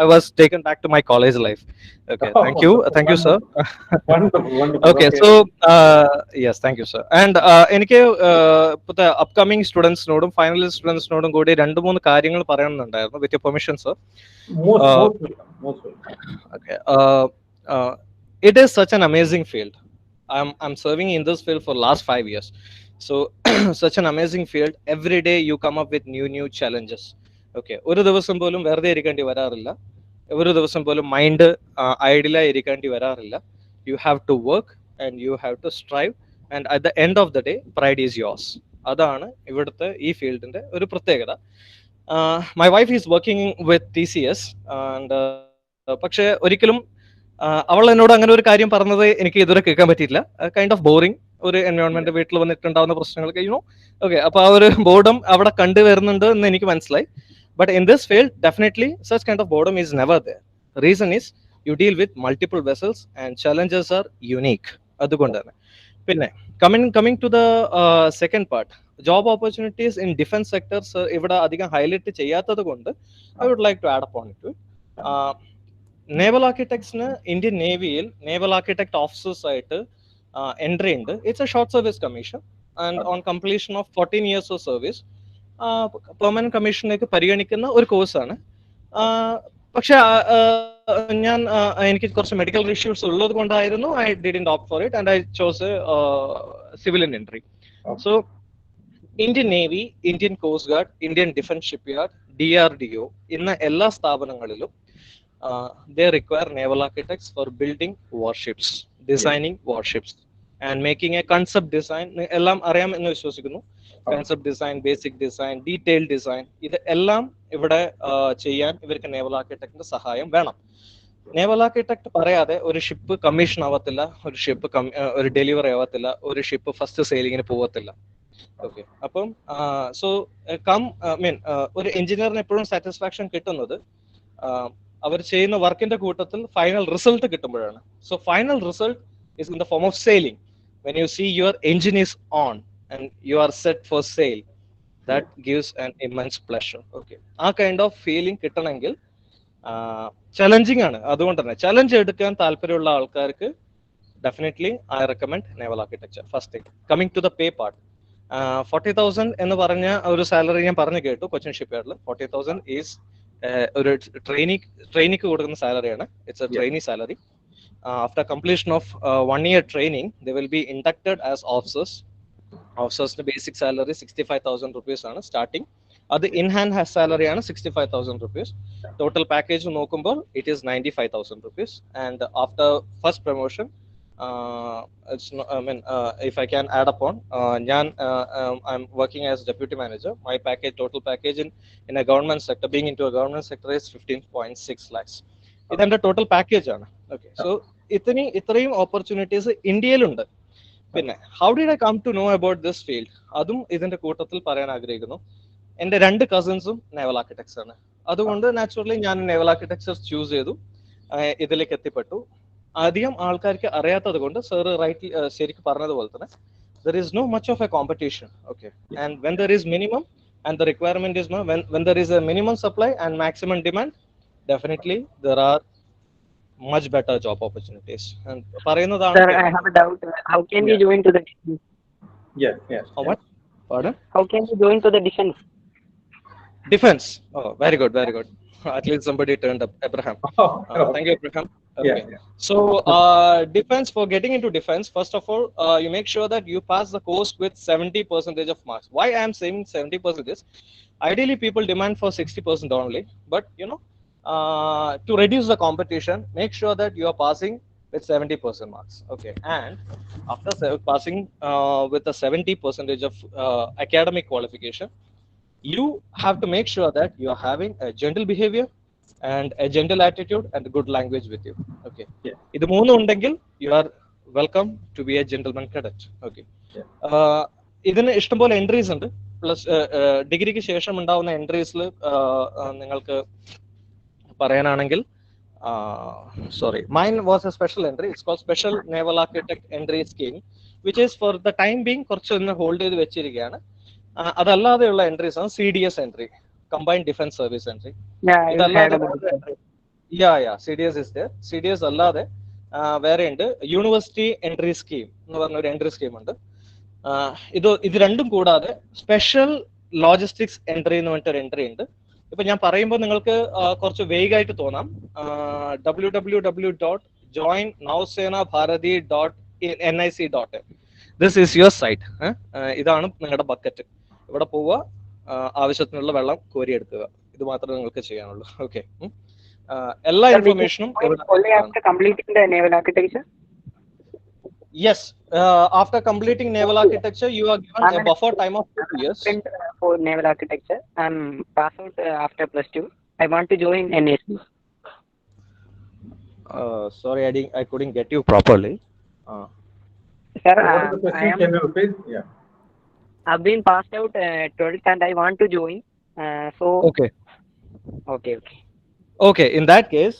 I was taken back to my college life. Okay. Thank you sir. Wonderful. Okay, so yes, thank you sir. And eniki the upcoming students nodum finalist students nodum koodi rendu moonu കാര്യങ്ങൾ പറയാനുണ്ടായിരുന്നു, with your permission sir. Most welcome. Okay. It is such an amazing field. I'm serving in this field for last 5 years. So such an amazing field. Every day you come up with new challenges. Okay. ഒരു ദിവസം പോലും വെറുതെ ഇരിക്കേണ്ടി വരാറില്ല. ഒരു ദിവസം പോലും mind ഐഡിയലായി ഇരിക്കേണ്ടി വരാറില്ല. You have to work and you have to strive, and at the end of the day pride is yours. അതാണ് ഇവിടുത്തെ ഈ ഫീൽഡിന്റെ ഒരു പ്രത്യേകത. My wife is working with TCS, and പക്ഷേ ഒരിക്കലും അവൾ എന്നോട് അങ്ങനെ ഒരു കാര്യം പറഞ്ഞത് എനിക്ക് ഇതുവരെ കേൾക്കാൻ പറ്റിയില്ല. കൈൻഡ് ഓഫ് ബോറിംഗ് ഒരു എൻവയോൺമെന്റ്, വീട്ടിൽ വന്നിട്ടുണ്ടാവുന്ന പ്രശ്നങ്ങളൊക്കെ ഓക്കെ. അപ്പൊ ആ ഒരു ബോർഡം അവിടെ കണ്ടുവരുന്നുണ്ട് എന്ന് എനിക്ക് മനസ്സിലായി. But in this field definitely such kind of boredom is never there. Reason is you deal with multiple vessels and challenges are unique. അതുകൊണ്ട് തന്നെ പിന്നെ coming to the second part, job opportunities in defence sectors ഇവിടെ അധികം highlight ചെയ്യാത്തത് കൊണ്ട് I would like to add upon it. Naval ആർക്കിടെക്ട്സിന് Indian നേവിയിൽ naval architect officers ആയിട്ട് എൻട്രി ഉണ്ട്. It's a short service commission, and on completion of 14 years of service permanent കമ്മീഷനിലേക്ക് പരിഗണിക്കുന്ന ഒരു കോഴ്സാണ്. പക്ഷെ എനിക്ക് കുറച്ച് മെഡിക്കൽ ഇഷ്യൂസ് ഉള്ളത് കൊണ്ടായിരുന്നു I didn't opt for it, and I chose civilian entry. So Indian navy, Indian coast guard, Indian defence shipyard, DRDO എന്ന എല്ലാ സ്ഥാപനങ്ങളിലും they require naval architects for building warships, designing warships, and making a concept design. എല്ലാം അറിയാം എന്ന് വിശ്വസിക്കുന്നു. Concept design, basic design, detailed design, ഇത് എല്ലാം ഇവിടെ ചെയ്യാൻ ഇവർക്ക് നേവൽ ആർക്കിടെക്ടിന്റെ സഹായം വേണം. നേവൽ ആർക്കിടെക്ട് പറയാതെ ഒരു ഷിപ്പ് കമ്മീഷൻ ആവത്തില്ല, ഒരു ഷിപ്പ് ഒരു ഡെലിവറി ആവത്തില്ല, ഒരു ഷിപ്പ് ഫസ്റ്റ് സെയിലിങ്ങിന് പോവത്തില്ല. ഓക്കെ. അപ്പം സോ ഒരു എഞ്ചിനീയറിന് എപ്പോഴും സാറ്റിസ്ഫാക്ഷൻ കിട്ടുന്നത് അവർ ചെയ്യുന്ന വർക്കിന്റെ കൂട്ടത്തിൽ ഫൈനൽ റിസൾട്ട് കിട്ടുമ്പോഴാണ്. So final result is in the form of sailing. When you see your engine is on and you are set for sail, that gives an immense pleasure. Okay. ആ kind of feeling കിട്ടണമെങ്കിൽ challenging ആണ്. അതുകൊണ്ട് തന്നെ challenge എടുക്കാൻ താല്പര്യമുള്ള ആൾക്കാർക്ക് definitely I recommend naval architecture. First thing, coming to the pay part, 40,000 എന്ന് പറഞ്ഞ ഒരു സാലറി ഞാൻ പറഞ്ഞു കേട്ടു കൊച്ചിൻ ഷിപ്പ്യാർഡിൽ. 40,000 ഈസ് ഒരു ട്രെയിനിക്ക് കൊടുക്കുന്ന സാലറിയാണ്. It's a trainee salary. After completion of 1 year training they will be inducted as officers. ഓഫീസേഴ്സിന്റെ ബേസിക് സാലറി 65,000 rupees ആണ് സ്റ്റാർട്ടിങ്. അത് ഇൻ ഹാൻഡ് സാലറി ആണ് 65,000 rupees. ടോട്ടൽ പാക്കേജ് നോക്കുമ്പോൾ it is 95,000 rupees. And after first promotion, if I can add upon, I'm working as deputy manager. My package, total package in a government sector, being into a government sector, is 15.6 lakhs. ഇതെന്റെ total package ആണ്. Okay. So ഇത്രയും opportunities ഇന്ത്യയിലുണ്ട്. പിന്നെ how did I come to know about this field, അതും ഇതിന്റെ കൂട്ടത്തിൽ പറയാൻ ആഗ്രഹിക്കുന്നു. എന്റെ 2 cousins നേവൽ ആർക്കിടെക്ട്സ് ആണ്. അതുകൊണ്ട് നാച്ചുറലി ഞാൻ നേവൽ ആർക്കിടെക്ചർ ചൂസ് ചെയ്തു, ഇതിലേക്ക് എത്തിപ്പെട്ടു. അധികം ആൾക്കാർക്ക് അറിയാത്തത് കൊണ്ട് സാർ റൈറ്റ് ശരിക്കും പറഞ്ഞതുപോലെ തന്നെ there is no much of a competition. Okay. And when there is minimum and the requirement is no, when there is a minimum supply and maximum demand, definitely there are much better job opportunities. And പറയുന്നതാണ്. Sir, I have a doubt. How can you join to the defense? Yes. How much? Pardon? How can you join to the defense? Defense. Oh, very good. At least somebody turned up. Abraham. Thank you, Abraham. Okay. So defense, for getting into defense, first of all, you make sure that you pass the course with 70% of marks. Why I am saying 70% is, ideally people demand for 60% only, but to reduce the competition, make sure that you are passing with 70% marks. Okay, and after passing with a 70% of academic qualification, you have to make sure that you are having a gentle behavior and a gentle attitude and a good language with you. Okay, ഇത് മൂന്നും ഉണ്ടെങ്കിൽ you are welcome to be a gentleman cadet. Okay, ഇതിന് ഇഷ്ടംപോലെ entries ഉണ്ട്. Plus ഡിഗ്രിക്ക് ശേഷം ഉണ്ടാവുന്ന എൻട്രീസിൽ നിങ്ങൾക്ക് പറയാനാണെങ്കിൽ, sorry, mine was a special entry. It's called Special Naval Architect Entry Scheme, which is for the time being കുറച്ച് ഒന്ന് ഹോൾഡ് ചെയ്ത് വെച്ചിരിക്കുകയാണ്. അതല്ലാതെയുള്ള എൻട്രീസ് ആണ് CDS entry, combined defence service entry. ഇതല്ലാതെ CDS is there. CDS അല്ലാതെ വേറെ ഉണ്ട് university entry scheme എന്ന് പറഞ്ഞ ഒരു എൻട്രി സ്കീം ഉണ്ട്. ഇത് രണ്ടും കൂടാതെ സ്പെഷ്യൽ ലോജിസ്റ്റിക്സ് എൻട്രി എന്ന് പറഞ്ഞിട്ടൊരു എൻട്രി ഉണ്ട്. ഇപ്പൊ ഞാൻ പറയുമ്പോൾ നിങ്ങൾക്ക് കുറച്ച് വേഗമായിട്ട് തോന്നാം. www.joinnausenabharati.nic.in. This is your site. ഇതാണ് നിങ്ങളുടെ ബക്കറ്റ്. ഇവിടെ പോവുക, ആവശ്യത്തിനുള്ള വെള്ളം കോരിയെടുക്കുക. ഇത് മാത്രമേ നിങ്ങൾക്ക് ചെയ്യാനുള്ളൂ. ഓക്കെ, എല്ലാ ഇൻഫർമേഷനും yes. After completing naval architecture, you are given a buffer time of 2 years. For naval architecture, I'm passed out after +2. I want to join NAC. Sorry, I couldn't get you properly. Sir, can you repeat? Yeah. I've been passed out 12th and I want to join. So Okay. Okay. In that case,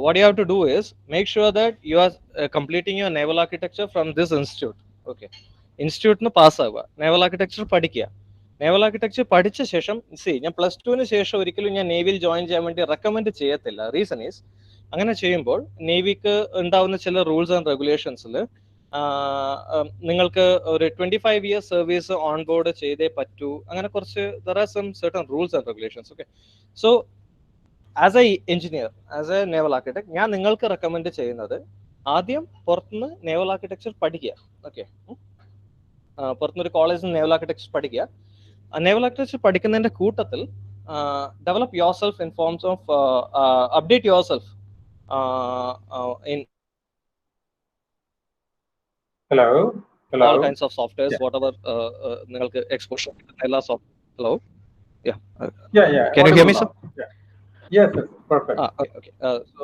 what you have to do is make sure that you are completing your naval architecture from this institute. Okay, institute nu pass ആവുക, naval architecture പഠിക്കുക. naval architecture പഠിച്ച ശേഷം ഞാൻ +2 ശേഷം ഒരിക്കലും ഞാൻ നേവിയിൽ join ചെയ്യാൻ വേണ്ടി റെക്കമെൻഡ് ചെയ്യത്തില്ല. റീസൺ ഈസ്, അങ്ങനെ ചെയ്യുമ്പോൾ നേവിക്ക് ഉണ്ടാവുന്ന ചില റൂൾസ് ആൻഡ് റെഗുലേഷൻസിൽ നിങ്ങൾക്ക് ഒരു 25 years സർവീസ് ഓൺ ബോർഡ് ചെയ്തേ പറ്റൂ. അങ്ങനെ കുറച്ച് there are some certain rules and regulations. Okay, so as A engineer, as A naval architect, ഞാൻ നിങ്ങൾക്ക് റെക്കമെൻഡ് ചെയ്യുന്നത് ആദ്യം പുറത്തുനിന്ന് നേവൽ ആർക്കിടെക്ചർ പഠിക്കുക. ഓക്കെ, പുറത്തുനിന്നൊരു കോളേജിൽ നിന്ന് നേവൽ ആർക്കിടെക്ചർ പഠിക്കുക. നേവൽ ആർക്കിടെക്ചർ പഠിക്കുന്നതിന്റെ കൂട്ടത്തിൽ develop your self in forms of update your self in all kinds of softwares, whatever നിങ്ങൾക്ക് എക്സ്പോഷർ കിട്ടുന്ന എല്ലാ hello can you hear me, sir? Yes, perfect. Okay. So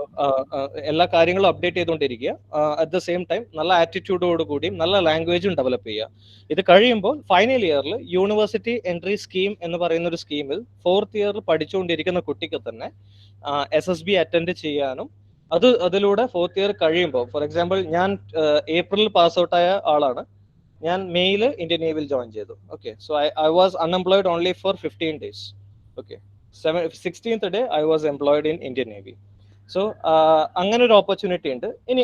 എല്ലാ കാര്യങ്ങളും update ചെയ്തുകൊണ്ടിരിക്കുക. At the same time നല്ല ആറ്റിറ്റ്യൂഡോട് കൂടിയും നല്ല ലാംഗ്വേജും develop ചെയ്യുക. ഇത് കഴിയുമ്പോൾ ഫൈനൽ ഇയറിൽ യൂണിവേഴ്സിറ്റി എൻട്രി സ്കീം എന്ന് പറയുന്ന ഒരു സ്കീമിൽ 4th ഇയറിൽ പഠിച്ചുകൊണ്ടിരിക്കുന്ന കുട്ടിക്ക് തന്നെ SSB അറ്റൻഡ് ചെയ്യാനും, അതിലൂടെ 4th ഇയർ കഴിയുമ്പോൾ, ഫോർ എക്സാമ്പിൾ ഞാൻ ഏപ്രിലിൽ പാസ് ഔട്ട് ആയ ആളാണ്. ഞാൻ മെയ്യിൽ ഇന്ത്യൻ നേവിയിൽ ജോയിൻ ചെയ്തു. Okay, so I was unemployed only for 15 days. ഓക്കെ, 16th day I was employed in Indian Navy. So അങ്ങനെ ഒരു ഓപ്പർച്യൂണിറ്റി ഉണ്ട്. ഇനി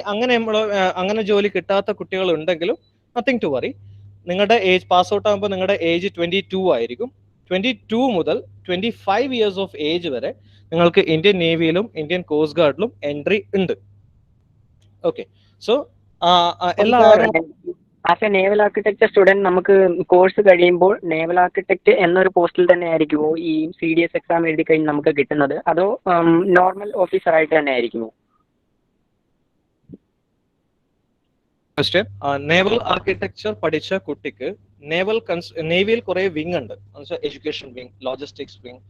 അങ്ങനെ ജോലി കിട്ടാത്ത കുട്ടികൾ ഉണ്ടെങ്കിലും നത്തിങ് ടു വറി. നിങ്ങളുടെ ഏജ് പാസ് ഔട്ട് ആകുമ്പോൾ നിങ്ങളുടെ ഏജ് 22 ആയിരിക്കും. 22 മുതൽ 25 years ഓഫ് ഏജ് വരെ നിങ്ങൾക്ക് ഇന്ത്യൻ നേവിയിലും ഇന്ത്യൻ കോസ്റ്റ് ഗാർഡിലും എൻട്രി ഉണ്ട്. ഓക്കെ, സോ എല്ലാവരും as A naval architecture student നമുക്ക് കോഴ്സ് കഴിയുമ്പോൾ നേവൽ ആർക്കിടെക്ട് എന്നൊരു പോസ്റ്റിൽ തന്നെ ആയിരിക്കുമോ ഈ CDS എക്സാം എഴുതി കഴിഞ്ഞ് നമുക്ക് കിട്ടുന്നത്, അതോ നോർമൽ ഓഫീസർ ആയിട്ട് തന്നെ ആയിരിക്കുമോ? നേവൽ ആർക്കിടെക്ചർ പഠിച്ച കുട്ടിക്ക് നേവിയിൽ കുറെ വിങ് ഉണ്ട്. എഡ്യൂക്കേഷൻ വിങ്, ലോജിസ്റ്റിക്സ് വിങ്,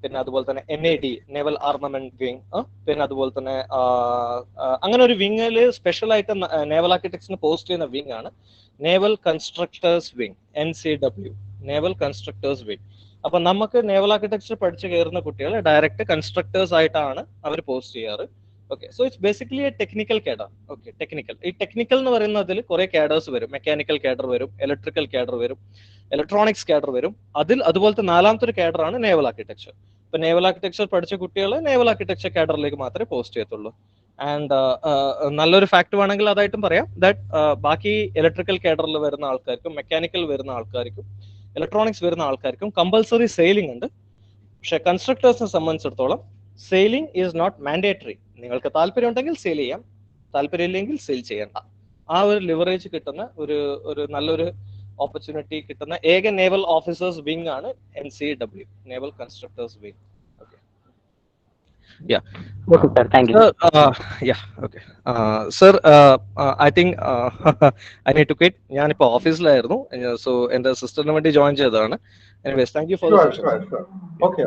പിന്നെ അതുപോലെ തന്നെ NAD നേവൽ ആർമമെന്റ് വിങ്, പിന്നെ അതുപോലെ തന്നെ അങ്ങനെ ഒരു വിങ്ങില് സ്പെഷ്യൽ ആയിട്ട് നേവൽ ആർക്കിടെക്ചറിന് പോസ്റ്റ് ചെയ്യുന്ന വിങ് ആണ് naval constructors wing, NCW, naval constructors wing. അപ്പൊ നമുക്ക് നേവൽ ആർക്കിടെക്ചർ പഠിച്ചു കയറുന്ന കുട്ടികൾ ഡയറക്റ്റ് കൺസ്ട്രക്ടേഴ്സ് ആയിട്ടാണ് അവർ പോസ്റ്റ് ചെയ്യാറ്. Okay, so it's basically A technical cadre. Okay, technical, ഈ ടെക്നിക്കൽ എന്ന് പറയുന്നതിൽ കുറെ കേഡേഴ്സ് വരും. മെക്കാനിക്കൽ കേഡർ വരും, ഇലക്ട്രിക്കൽ കേഡർ വരും, ഇലക്ട്രോണിക്സ് കേഡർ വരും. അതുപോലത്തെ 4ാമത്തെ ഒരു കേഡറാണ് നേവൽ ആർക്കിടെക്ചർ. ഇപ്പൊ നേവൽ ആർക്കിടെക്ചർ പഠിച്ച കുട്ടികൾ നേവൽ ആർക്കിടെക്ചർ കേഡറിലേക്ക് മാത്രമേ പോസ്റ്റ് ചെയ്യത്തുള്ളൂ. ആൻഡ് നല്ലൊരു ഫാക്ട് വേണമെങ്കിൽ അതായിട്ടും പറയാം, ദാറ്റ് ബാക്കി ഇലക്ട്രിക്കൽ കേഡറിൽ വരുന്ന ആൾക്കാർക്കും മെക്കാനിക്കൽ വരുന്ന ആൾക്കാർക്കും ഇലക്ട്രോണിക്സ് വരുന്ന ആൾക്കാർക്കും കമ്പൽസറി സെയിലിംഗ് ഉണ്ട്. പക്ഷെ കൺസ്ട്രക്ടേഴ്സിനെ സംബന്ധിച്ചിടത്തോളം സെയിലിംഗ് ഈസ് നോട്ട് മാൻഡേറ്ററി. നിങ്ങൾക്ക് താല്പര്യം ഉണ്ടെങ്കിൽ സെയിൽ ചെയ്യാം, താല്പര്യമില്ലെങ്കിൽ സെയിൽ ചെയ്യണ്ട. ആ ഒരു ലിവറേജ് കിട്ടുന്ന ഒരു നല്ലൊരു ഓപ്പർച്യൂണിറ്റി കിട്ടുന്ന ഏക നേവൽ ഓഫീസേഴ്സ് വിങ് ആണ് NCW, naval constructors wing. Okay, yeah. Okay, sir. Thank you. Yeah, okay. Sir, I think I need to quit. ഞാനിപ്പോ ഓഫീസിലായിരുന്നു, സോ എന്റെ സിസ്റ്ററിന് വേണ്ടി ജോയിൻ ചെയ്തതാണ്. Anyways, thank you for the session. Sure. Okay.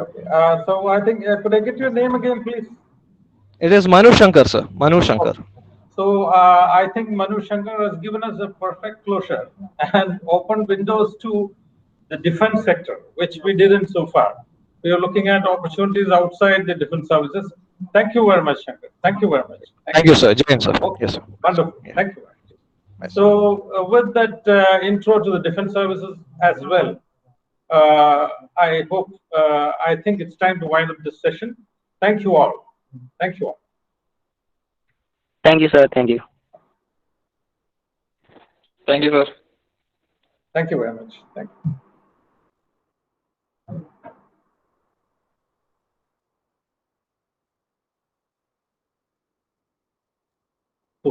So I think, could I get your name again, please? It is Manu Shankar, sir. Manu Shankar. Okay. So I think Manu Shankar has given us a perfect closure and opened windows to the defense sector, which we didn't so far. We are looking at opportunities outside the defense services. Thank you very much, Shankar. Thank you very much. Thank you, sir. Jai Hind, sir. Okay. Yes, sir. Wonderful. Yeah. Thank you. Nice. So with that intro to the defense services as well, I think it's time to wind up this session. Thank you all. Thank you, sir. Thank you. Thank you, sir. Thank you very much. Thank you. So